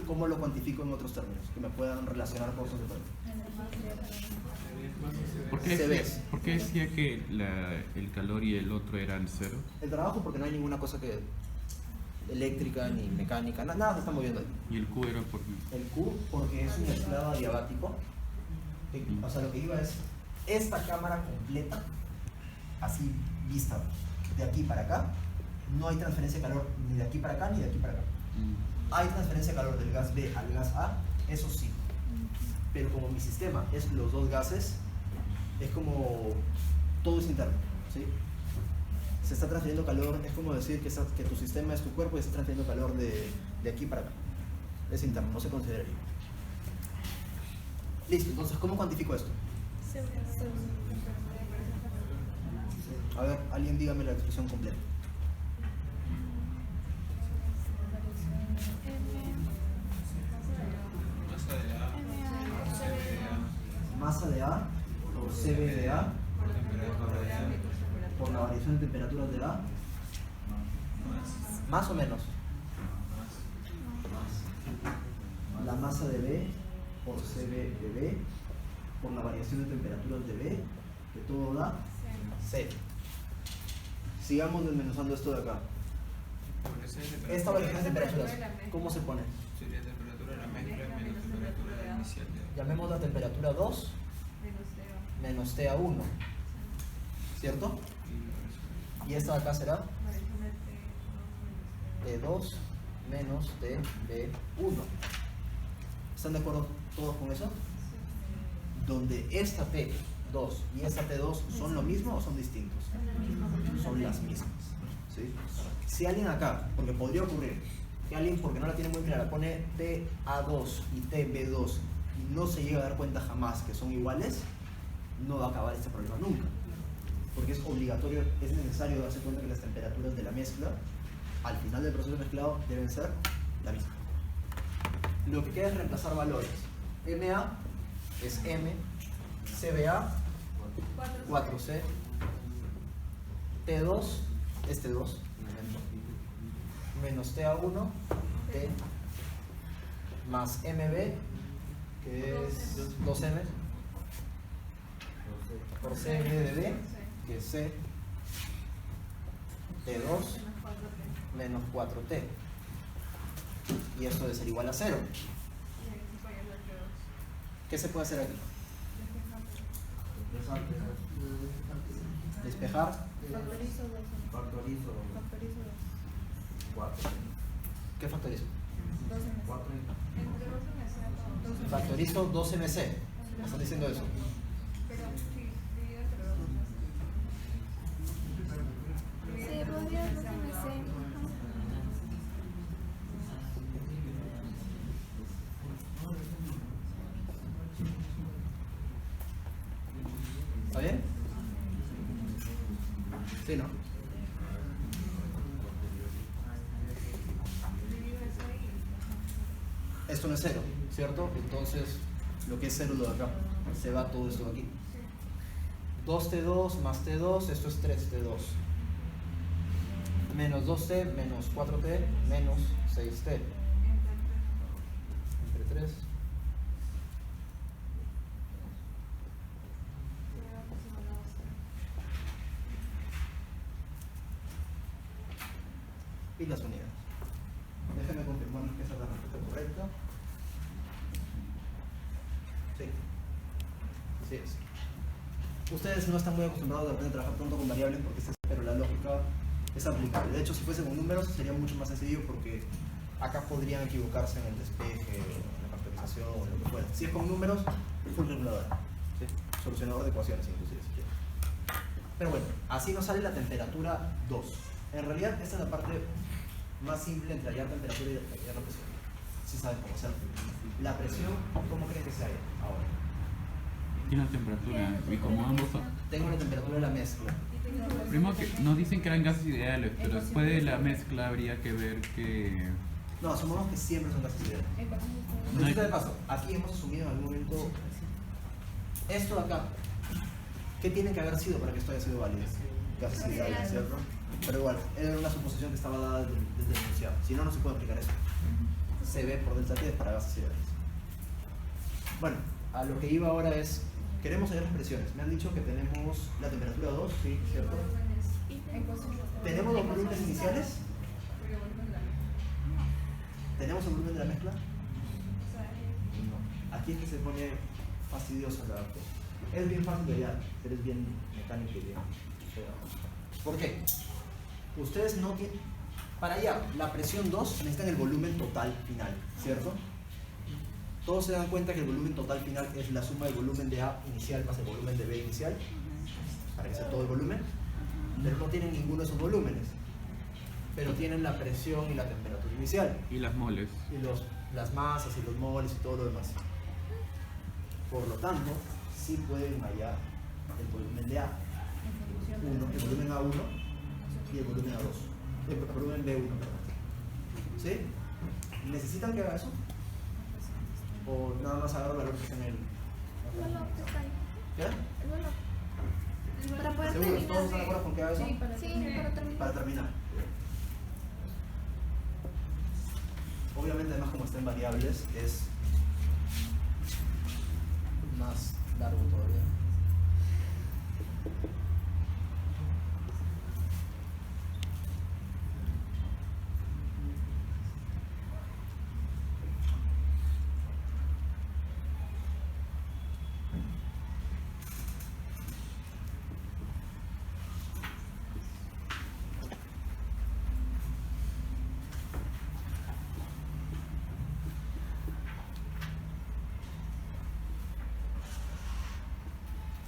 Speaker 1: ¿Cómo lo cuantifico en otros términos? Que me puedan relacionar cosas de todo.
Speaker 2: ¿Por qué decía que el calor y el otro eran 0?
Speaker 1: El trabajo, porque no hay ninguna cosa que eléctrica ni mecánica, nada se está moviendo ahí.
Speaker 2: ¿Y el Q era por qué?
Speaker 1: El Q porque es un mezclado adiabático. O sea, lo que iba es esta cámara completa, así vista de aquí para acá, no hay transferencia de calor ni de aquí para acá ni de aquí para acá. Hay transferencia de calor del gas B al gas A, eso sí. Pero como mi sistema es los dos gases, es como todo es interno, ¿sí? Se está transfiriendo calor, es como decir que tu sistema es tu cuerpo y está transfiriendo calor de aquí para acá. Es interno, no se consideraría. Listo, entonces, ¿cómo cuantifico esto? A ver, alguien dígame la expresión completa. Masa de A por CB de A por la variación de temperaturas de A. ¿Más o menos? La masa de B por CB de B por la variación de temperaturas de B, que todo da C. Sigamos desmenuzando esto de acá. Esta variación de temperaturas, ¿cómo se pone?
Speaker 3: Sería temperatura de la mezcla menos temperatura inicial.
Speaker 1: Llamemos la temperatura 2 menos TA1, ¿cierto? Y esta de acá será T2 menos TB1. ¿Están de acuerdo todos con eso? Donde esta T 2 y esta T2 son lo mismo o son distintos? Son las mismas. ¿Sí? Si alguien acá, porque podría ocurrir, que alguien porque no la tiene muy clara pone TA2 y TB2 y no se llega a dar cuenta jamás que son iguales, no va a acabar este problema nunca. Porque es obligatorio, es necesario darse cuenta que las temperaturas de la mezcla al final del proceso de mezclado deben ser la misma. Lo que queda es reemplazar valores. MA es M, CBA 4C, T2 es T2, menos TA1, T, más MB, que es 2M, por CM de B, que es C, T2, menos 4T. Y esto debe ser igual a 0. ¿Qué se puede hacer aquí? Despejar.
Speaker 5: Factorizo 4.
Speaker 1: ¿Qué factorizo?
Speaker 5: 4
Speaker 1: Factorizo 2MC. ¿Me están diciendo eso?
Speaker 6: Sí, podría ser MC.
Speaker 1: ¿Está bien? Sí, ¿no? Esto no es 0, ¿cierto? Entonces, lo que es 0 de acá, se va todo esto de aquí. 2T2 más T2, esto es 3T2. Menos 2T, menos 4T, menos 6T. Entre 3. Y las unidades. Déjenme confirmar que esa es la respuesta correcta. Sí. Sí es. Ustedes no están muy acostumbrados de aprender a trabajar pronto con variables porque pero la lógica es aplicable. De hecho, si fuese con números sería mucho más sencillo porque acá podrían equivocarse en el despeje, en la factorización, o lo que fuera. Si es con números, full reguladora. ¿Sí? Solucionador de ecuaciones inclusive si quieren. Pero bueno, así nos sale la temperatura 2. En realidad esta es la parte más simple entre hallar temperatura y hallar la presión. Si saben cómo hacerlo. La presión, ¿cómo creen que se halla ahora?
Speaker 2: Tiene la temperatura y como ambos son...
Speaker 1: Tengo la temperatura de la mezcla.
Speaker 2: Primero que nos dicen que eran gases ideales, pero después de la mezcla habría que ver que...
Speaker 1: No, asumamos que siempre son gases ideales.
Speaker 2: No hay-
Speaker 1: De paso, aquí hemos asumido en algún momento esto de acá. ¿Qué tiene que haber sido para que esto haya sido válido? Gases ideales, ¿cierto? Pero igual, era una suposición que estaba dada desde el enunciado. Si no, no se puede aplicar eso. Se ve por delta T para gases ideales. Bueno, a lo que iba ahora es, queremos hallar las presiones. Me han dicho que tenemos la temperatura 2, ¿sí? ¿Cierto? ¿Tenemos los volúmenes iniciales? ¿Tenemos el volumen de la mezcla? No. Aquí es que se pone fastidioso la cosa. Es bien fácil de hallar, pero es bien mecánico y bien. ¿Por qué? Ustedes no tienen... Para allá, la presión 2 necesitan el volumen total final, ¿cierto? Todos se dan cuenta que el volumen total final es la suma del volumen de A inicial más el volumen de B inicial, para que sea todo el volumen, pero no tienen ninguno de esos volúmenes, pero tienen la presión y la temperatura inicial,
Speaker 2: Y las moles.
Speaker 1: y las masas y los moles y todo lo demás. Por lo tanto, sí pueden hallar el volumen de A1, el volumen A1 y el volumen A2, el volumen B1, perdón. ¿Sí? ¿Necesitan que haga eso? ¿O nada más agarro la lógica en el...
Speaker 6: El valor que está ahí.
Speaker 1: ¿Qué?
Speaker 6: El valor. Para poder
Speaker 1: ¿Seguros? ¿Todos
Speaker 6: terminar.
Speaker 1: están de acuerdo con que haga eso?
Speaker 6: Sí, para terminar.
Speaker 1: Para terminar. Obviamente, además, como está en variables, es más largo todavía.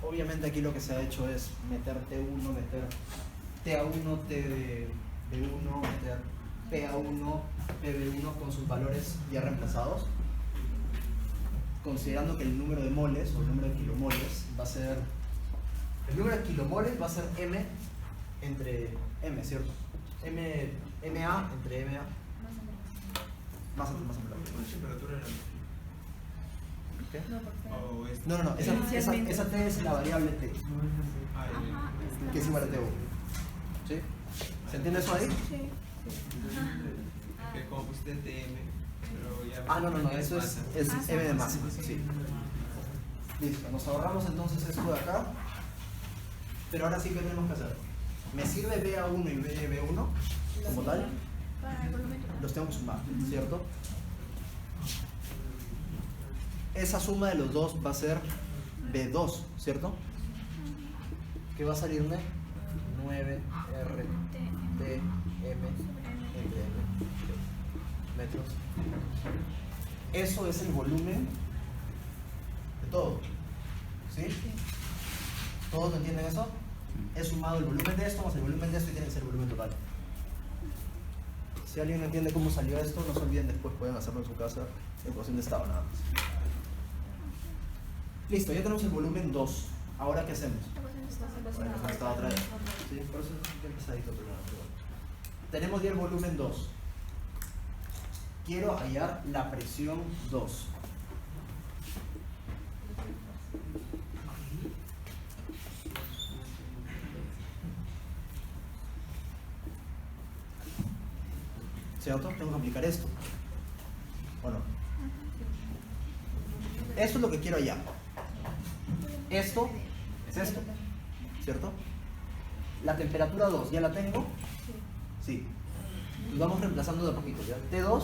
Speaker 1: Obviamente aquí lo que se ha hecho es meter T1, meter TA1, TB1, meter PA1, PB1 con sus valores ya reemplazados, considerando que el número de moles o el número de kilomoles va a ser, el número de kilomoles va a ser M entre M, ¿cierto? MA entre MA. Más o menos.
Speaker 3: ¿Cuál temperatura era?
Speaker 1: ¿Qué?
Speaker 3: ¿O es?
Speaker 1: No, esa T es la variable T,
Speaker 3: Ah,
Speaker 1: que es igual a T1. ¿Sí? ¿Se entiende eso ahí?
Speaker 6: Sí.
Speaker 3: que como pusiste TM, pero ya.
Speaker 1: Ah, no, eso es M de masa. Sí. Listo, nos ahorramos entonces esto de acá. Pero ahora sí, ¿qué tenemos que hacer? ¿Me sirve BA1 y BB1 como tal?
Speaker 6: Para el volumen total.
Speaker 1: Los tengo que sumar, ¿cierto? Esa suma de los dos va a ser B2, ¿cierto? ¿Qué va a salirme? 9R T M entre M metros. Eso es el volumen de todo. ¿Sí? ¿Todos entienden eso? He sumado el volumen de esto más el volumen de esto y tiene que ser el volumen total. Si alguien no entiende cómo salió esto, no se olviden, después pueden hacerlo en su casa, ecuación de estado nada más. Listo, ya tenemos el volumen 2. ¿Ahora qué hacemos? Bueno, nos falta otra vez. Sí, por eso es bien pesadito, pero no, pero bueno. Tenemos ya el volumen 2. Quiero hallar la presión 2. ¿Cierto? Tengo que aplicar esto. ¿O no? Esto es lo que quiero hallar. Esto es esto. ¿Cierto? La temperatura 2, ¿ya la tengo? Sí. Y vamos reemplazando de a poquito, ¿ya? T2,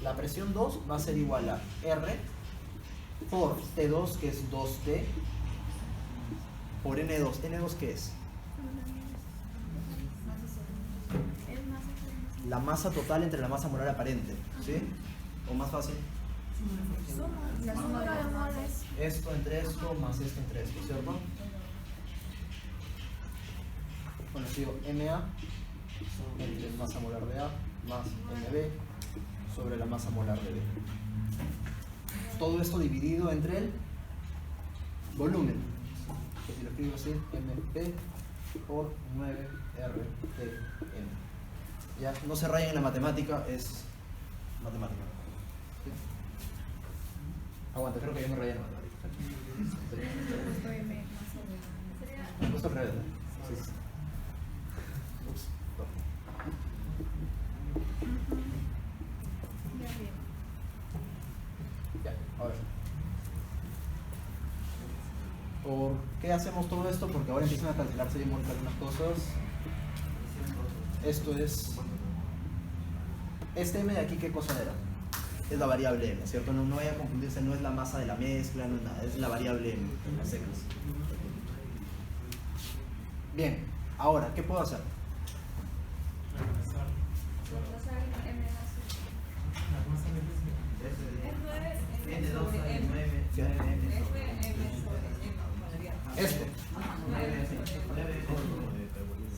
Speaker 1: la presión 2 va a ser igual a R por T2, que es 2T, por N2. ¿N2 qué es? La masa total entre la masa molar aparente, ¿sí? ¿O más fácil?
Speaker 6: La suma de moles.
Speaker 1: Esto entre esto más esto entre esto, ¿cierto? Bueno, sigo MA entre masa molar de A más MB sobre la masa molar de B. Todo esto dividido entre el volumen, que si lo escribo así, MB por 9RTM. Ya, no se rayen en la matemática, es matemática. ¿Sí? Aguanta, creo que yo me rayé en la matemática. Me he puesto al revés, ¿no? Sí. Ups, no. Ya, ahora. ¿Por qué hacemos todo esto? Porque ahora empiezan a calcularse bien bonitas algunas cosas. Esto es... Este M de aquí, ¿qué cosa era? Es la variable M, ¿cierto? No vaya a confundirse, no es la masa de la mezcla, no es nada, es la variable M, las secas. Bien, ahora, ¿qué puedo hacer?
Speaker 7: Reemplazar.
Speaker 1: Esto.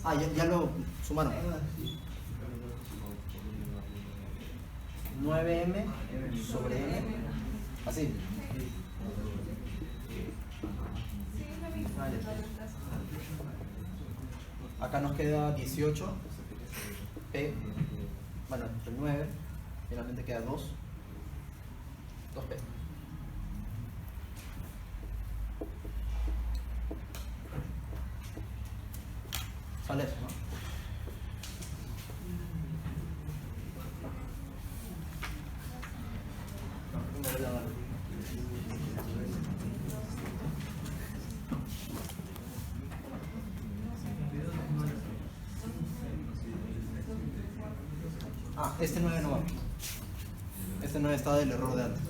Speaker 1: Ah, ya lo sumaron. 9M sobre M. Así. Acá nos queda 18. P. Bueno, el 9. Finalmente queda 2. 2P. Sale eso, ¿no? Ah, este 9 no va. Este 9 está del error de antes.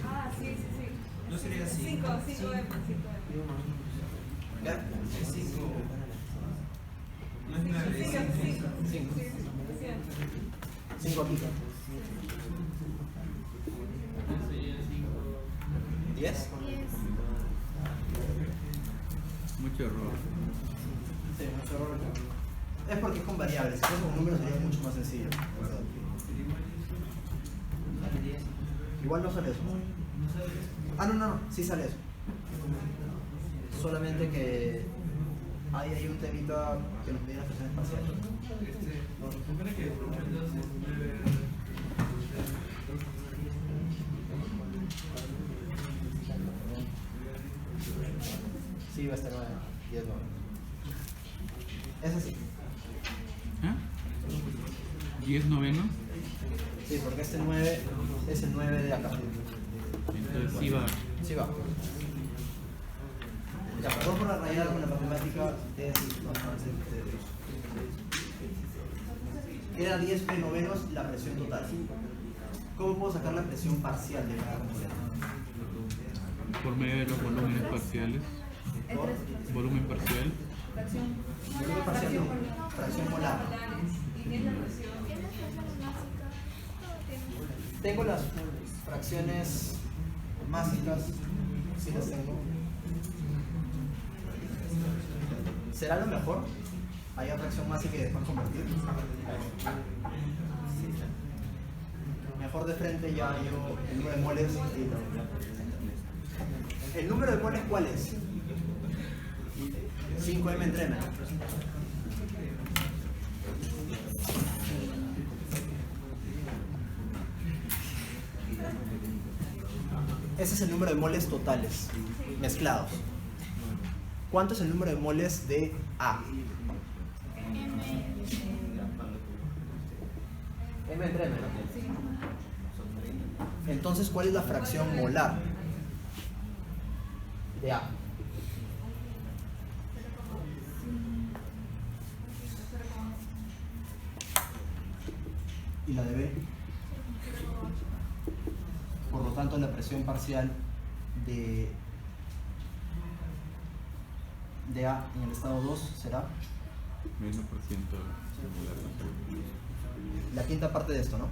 Speaker 4: Ah, sí, sí, sí.
Speaker 3: No sería así.
Speaker 4: 5M.
Speaker 1: ¿Ya?
Speaker 3: No es 9, es 5.
Speaker 1: 5 aquí. 10.
Speaker 2: Mucho error.
Speaker 1: Sí, mucho error. Es porque es con variables, si fuese con números sería mucho más sencillo. Igual no sale eso. Ah, no, sí sale eso. Solamente que hay un temita que nos pide las presiones parciales.
Speaker 7: Supone que por lo menos es 9.
Speaker 1: Sí, va a estar 9, 10, 9. Es así.
Speaker 2: ¿Ah? ¿10 novenos?
Speaker 1: Sí, porque este 9 es el 9 de acá.
Speaker 2: Entonces sí va.
Speaker 1: Sí va. Ya, perdón por la rayada con la matemática, es bastante era 10 p novenos la presión total. ¿Cómo puedo sacar la presión parcial de cada componente?
Speaker 2: Por medio de los volúmenes parciales. Volumen parcial.
Speaker 1: Volumen parcial no, fracción molar. Tengo las fracciones másicas, si las tengo. ¿Será lo mejor? Hay fracción másica y después convertir. Mejor de frente ya yo el número de moles. ¿El número de moles cuál es? 5m entre m. Ese es el número de moles totales, mezclados. ¿Cuánto es el número de moles de A? M entre M, ¿no? Entonces, ¿cuál es la fracción molar de A? Y la de B. Por lo tanto, la presión parcial de A en el estado 2 será
Speaker 2: Menos por ciento.
Speaker 1: la quinta parte de esto, ¿no?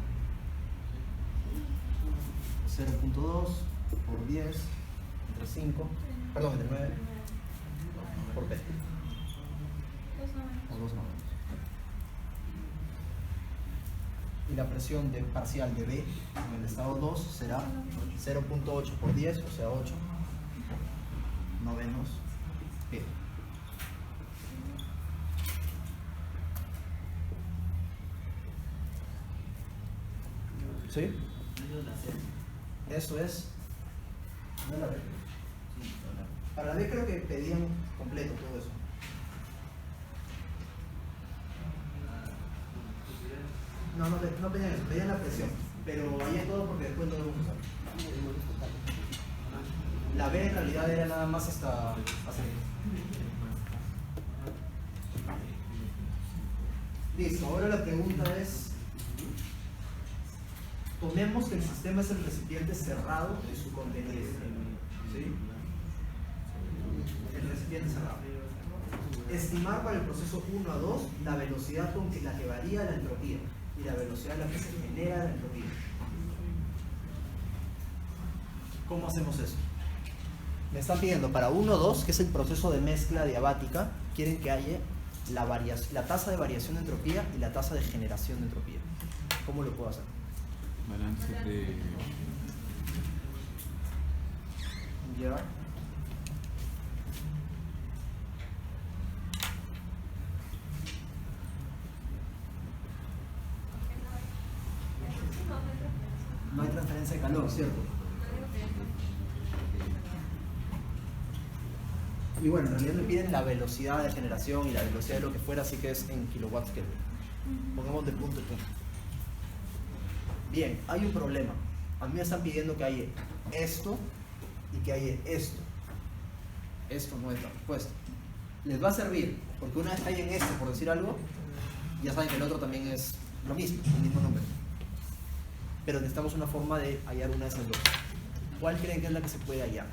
Speaker 1: 0.2 por 10 entre 5, perdón, entre 9 por P. O 2 novenos. Y la presión parcial de B en el estado 2 será 0.8 por 10, o sea 8 novenos P. ¿Sí? Eso es. No la B. Para la B creo que pedían completo todo eso. No pedían eso, pedían la presión. Pero ahí todo porque después no lo vamos a usar. La B en realidad era nada más hasta ahí. Listo, ahora la pregunta es. Tomemos que el sistema es el recipiente cerrado de su contenido. ¿Sí? El recipiente cerrado. Estimar para el proceso 1 a 2 la velocidad con la que varía la entropía y la velocidad a la que se genera la entropía. ¿Cómo hacemos eso? Me están pidiendo para 1 a 2, que es el proceso de mezcla diabática, quieren que haya la tasa de variación de entropía y la tasa de generación de entropía. ¿Cómo lo puedo hacer?
Speaker 2: Balance de.
Speaker 1: Ya. No hay transferencia de calor, ¿cierto? Y bueno, en realidad me piden la velocidad de generación y la velocidad de lo que fuera, así que es en kilowatts Kelvin. Pongamos de punto y punto. Bien, hay un problema. A mí me están pidiendo que haya esto y que haya esto. Esto no es la respuesta. Les va a servir, porque una vez que hayan este, por decir algo, ya saben que el otro también es lo mismo, el mismo número. Pero necesitamos una forma de hallar una de esas dos. ¿Cuál creen que es la que se puede hallar?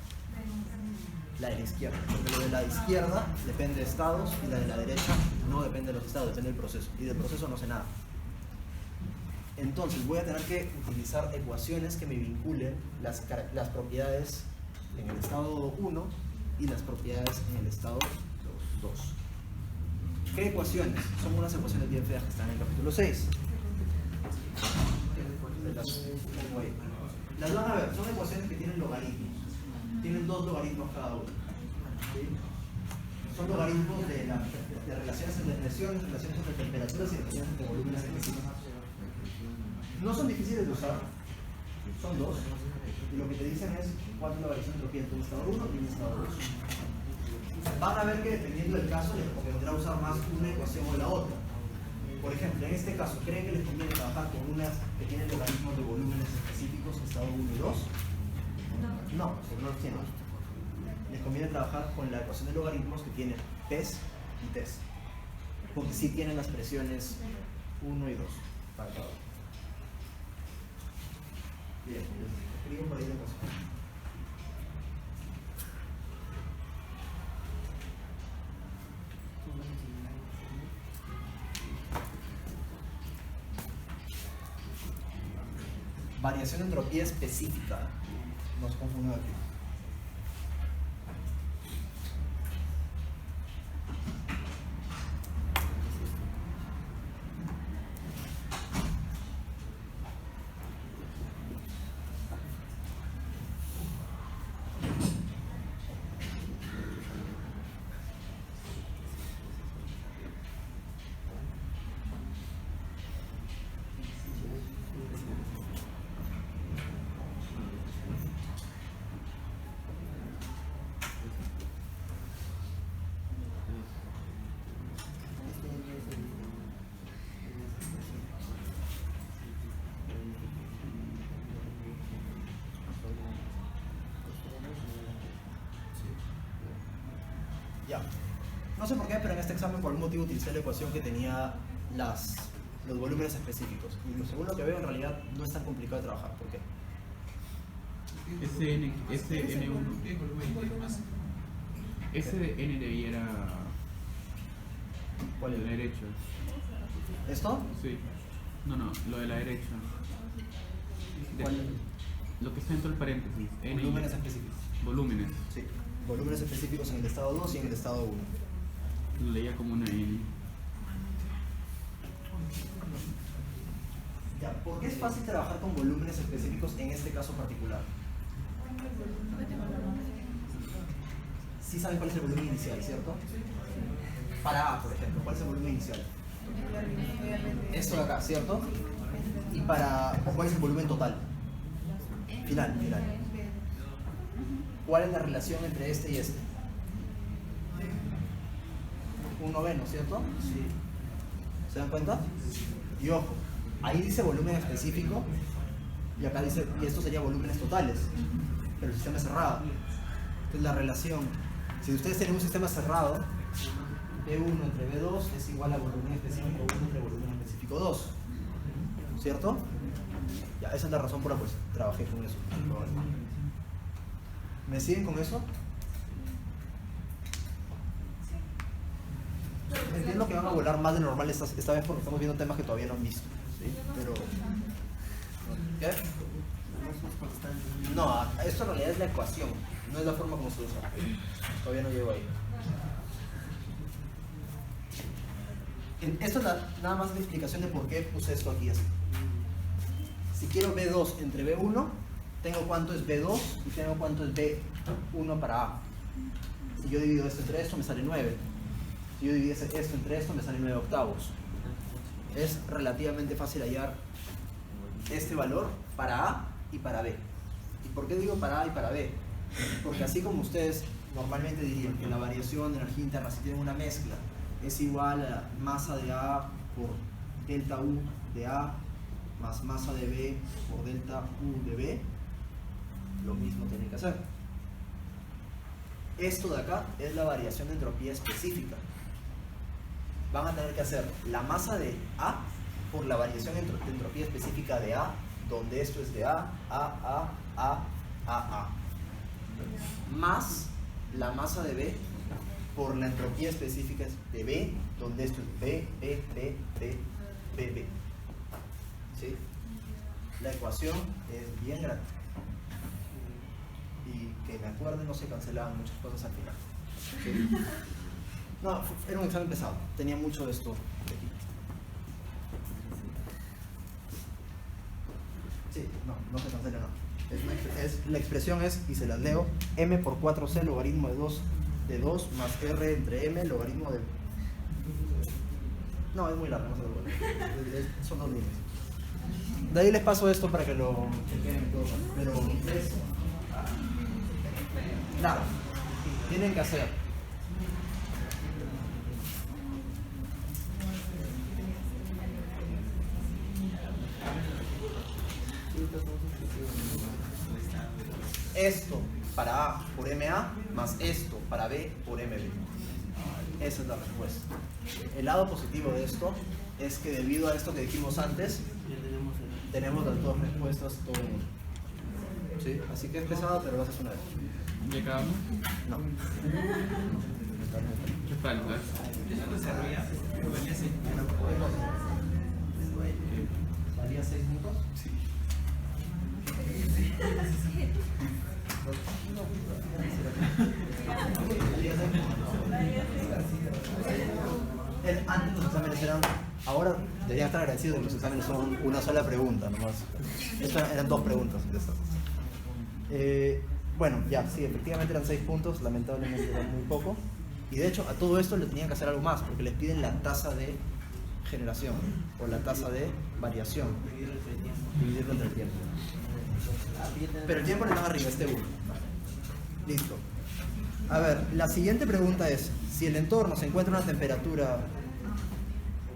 Speaker 1: la de la izquierda, porque lo de la izquierda depende de estados y la de la derecha no depende de los estados, depende del proceso, y del proceso no sé nada. Entonces voy a tener que utilizar ecuaciones que me vinculen las propiedades en el estado 1 y las propiedades en el estado 2. ¿Qué ecuaciones? Son unas ecuaciones bien feas que están en el capítulo 6. Las van a ver, son ecuaciones que tienen logaritmos. Tienen 2 logaritmos cada uno. ¿Sí? Son logaritmos de relaciones entre presiones, relaciones entre temperaturas y relaciones entre volúmenes específicos. No son difíciles de usar, son 2. Y lo que te dicen es cuál es la variación de entropía entre un estado 1 y un estado 2. Van a ver que dependiendo del caso les convendrá usar más una ecuación o la otra. Por ejemplo, en este caso, ¿creen que les conviene trabajar con unas que tienen logaritmos de volúmenes específicos, estado 1 y 2? No, porque no los tienen. Les conviene trabajar con la ecuación de logaritmos que tiene P's y T's. Porque sí tienen las presiones 1 y 2 para cada uno. Bien, escribo por ahí la ecuación. Variación de entropía específica. Nos confundimos aquí. Ya. No sé por qué, pero en este examen por algún motivo utilicé la ecuación que tenía los volúmenes específicos. Y según lo que veo, en realidad no es tan complicado de trabajar. ¿Por qué?
Speaker 2: Ese de N de I era...
Speaker 1: ¿Cuál es?
Speaker 2: De la derecha.
Speaker 1: ¿Esto?
Speaker 2: Sí. No, lo de la derecha.
Speaker 1: ¿Cuál?
Speaker 2: Lo que está dentro del paréntesis. N y
Speaker 1: Volúmenes específicos.
Speaker 2: Volúmenes.
Speaker 1: Sí. Volúmenes específicos en el estado 2 y en el estado 1.
Speaker 2: Lo leía como una N.
Speaker 1: Ya, ¿por qué es fácil trabajar con volúmenes específicos en este caso particular? Sí saben cuál es el volumen inicial, ¿cierto? Para A, por ejemplo, ¿cuál es el volumen inicial? Esto de acá, ¿cierto? Y para... ¿cuál es el volumen total? Final. ¿Cuál es la relación entre este y este? 1/9, ¿cierto? Sí. ¿Se dan cuenta? Y ojo, ahí dice volumen específico y acá dice, y esto sería volúmenes totales, pero el sistema es cerrado. Entonces la relación, si ustedes tienen un sistema cerrado, B1 entre B2 es igual a volumen específico 1 entre volumen específico 2, ¿cierto? Ya, esa es la razón por la cual trabajé con eso. ¿Me siguen con eso? Entiendo que van a volar más de normal esta vez porque estamos viendo temas que todavía no han visto, ¿sí? Pero... ¿qué? No, esto en realidad es la ecuación, no es la forma como se usa. Todavía no llego ahí. Esto es nada más la explicación de por qué puse esto aquí así. Si quiero B2 entre B1, tengo cuánto es B2 y tengo cuánto es B1 para A. Si yo divido esto entre esto, me sale 9. Si yo divido esto entre esto, me sale 9/8. Es relativamente fácil hallar este valor para A y para B. ¿Y por qué digo para A y para B? Porque así como ustedes normalmente dirían que la variación de energía interna, si tienen una mezcla, es igual a masa de A por delta U de A más masa de B por delta U de B, lo mismo tienen que hacer. Esto de acá es la variación de entropía específica. Van a tener que hacer la masa de A por la variación de entropía específica de A, donde esto es de A, más la masa de B por la entropía específica de B, donde esto es B, B, B, B, B, B. ¿Sí? La ecuación es bien grande. Y que me acuerde, no se cancelaban muchas cosas al final. ¿Sí? No, era un examen pesado. Tenía mucho de esto de aquí. Sí, no se cancela, no. La expresión es, y se las leo, m por 4c logaritmo de 2 más r entre m logaritmo de... No, es muy largo, no se lo voy a... Son 2 líneas. De ahí les paso esto para que lo chequen todo. Pero es... Nada, tienen que hacer esto para A por MA más esto para B por MB. Esa es la respuesta. El lado positivo de esto es que debido a esto que dijimos antes, tenemos las dos respuestas todo en uno. ¿Sí? Así que es pesado, pero lo haces una vez.
Speaker 2: ¿Ya acabamos?
Speaker 1: No.
Speaker 2: ¿Qué falta?
Speaker 1: ¿Valía 6 minutos? Sí. Antes los exámenes eran, ahora deberían estar agradecidos de que los exámenes son una sola pregunta nomás. Estas eran 2 preguntas. Bueno, ya, sí, efectivamente eran 6 puntos, lamentablemente eran muy poco. Y de hecho a todo esto le tenían que hacer algo más, porque les piden la tasa de generación o la tasa de variación. Dividirlo entre el tiempo. Pero el tiempo le dan arriba, este 1. Listo. A ver, la siguiente pregunta es, si el entorno se encuentra a una temperatura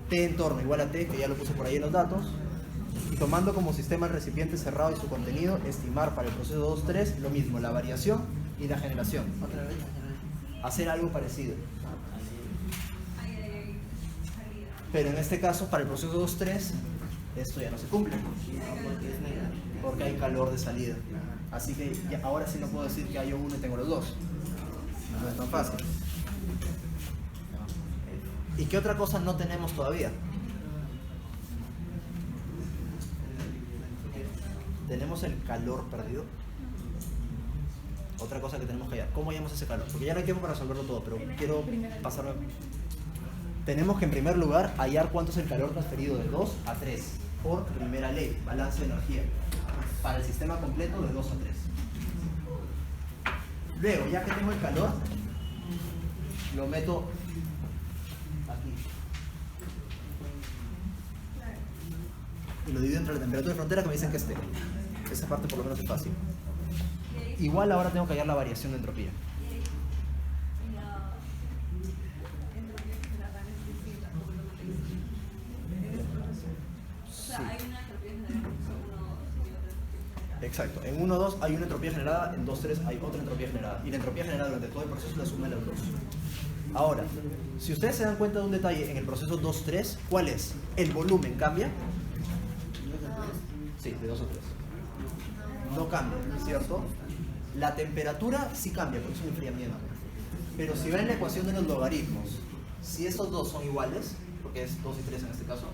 Speaker 1: T entorno igual a T, que ya lo puse por ahí en los datos, y tomando como sistema el recipiente cerrado y su contenido, estimar para el proceso 2-3 lo mismo, la variación y la generación. Hacer algo parecido. Pero en este caso, para el proceso 2-3, esto ya no se cumple, porque hay calor de salida. Así que ya, ahora sí no puedo decir que hay uno y tengo los dos. No es tan fácil. ¿Y qué otra cosa no tenemos todavía? Tenemos el calor perdido. Otra cosa que tenemos que hallar. ¿Cómo hallamos ese calor? Porque ya no hay tiempo para resolverlo todo, pero quiero pasarme. Tenemos que en primer lugar hallar cuánto es el calor transferido de 2 a 3 por primera ley, balance de energía, para el sistema completo de 2 a 3. Luego, ya que tengo el calor, lo meto aquí. Y lo divido entre la temperatura de frontera que me dicen que esté. Esa parte por lo menos es fácil. Igual ahora tengo que hallar la variación de entropía. Exacto, en 1-2 hay una entropía generada, en 2-3 hay otra entropía generada. Y la entropía generada durante todo el proceso la suma de las dos. Ahora, si ustedes se dan cuenta de un detalle en el proceso 2-3, ¿cuál es? ¿El volumen cambia? Sí, de 2 a 3. No cambia, ¿cierto? La temperatura sí cambia, porque es un enfriamiento. Pero si ven la ecuación de los logaritmos, si estos dos son iguales, porque es 2 y 3 en este caso,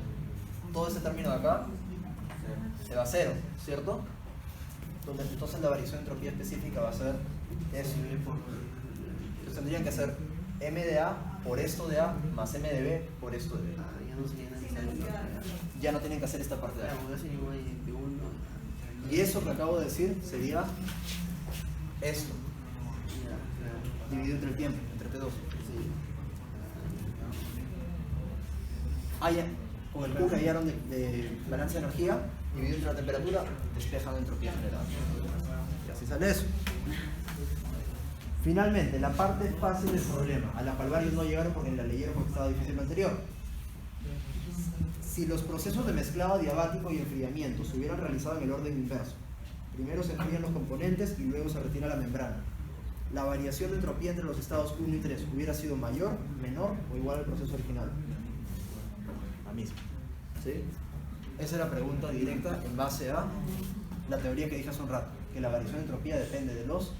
Speaker 1: todo este término de acá se va a 0, ¿cierto? Entonces la variación de entropía específica va a ser eso. Entonces tendrían que hacer m de A por esto de A más m de B por esto de B. Ya no tienen que hacer esta parte de A. Y eso que acabo de decir sería esto, dividido entre el tiempo, entre T2. Con el Q que hallaron de balance de energía, dividido entre la temperatura, despejan la entropía generada. Y así sale eso. Finalmente, la parte fácil del problema, a la cual varios no llegaron porque la leyeron porque estaba difícil lo anterior. Si los procesos de mezclado adiabático y enfriamiento se hubieran realizado en el orden inverso, primero se enfrían los componentes y luego se retira la membrana, la variación de entropía entre los estados 1 y 3 hubiera sido mayor, menor o igual al proceso original. La misma. ¿Sí? Esa es la pregunta directa en base a la teoría que dije hace un rato, que la variación de entropía depende de los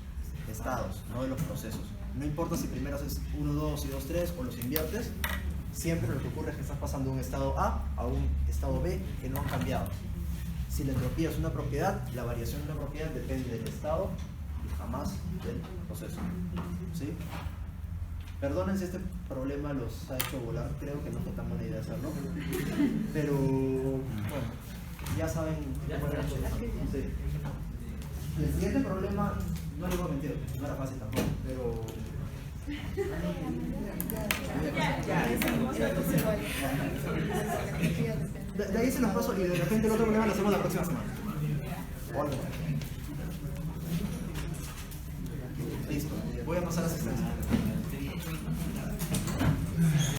Speaker 1: estados, no de los procesos. No importa si primero haces 1, 2 y 2, 3 o los inviertes, siempre lo que ocurre es que estás pasando de un estado A a un estado B que no han cambiado. Si la entropía es una propiedad, la variación de una propiedad depende del estado y jamás del proceso. ¿Sí? Perdonen si este problema los ha hecho volar, creo que no fue tan buena idea hacerlo, pero bueno, ya saben cómo era la cosa. Sí. El siguiente problema, no les voy a mentir, no era fácil tampoco, pero... De ahí se los paso y de repente el otro problema lo hacemos la próxima semana. Listo, voy a pasar a asistencia.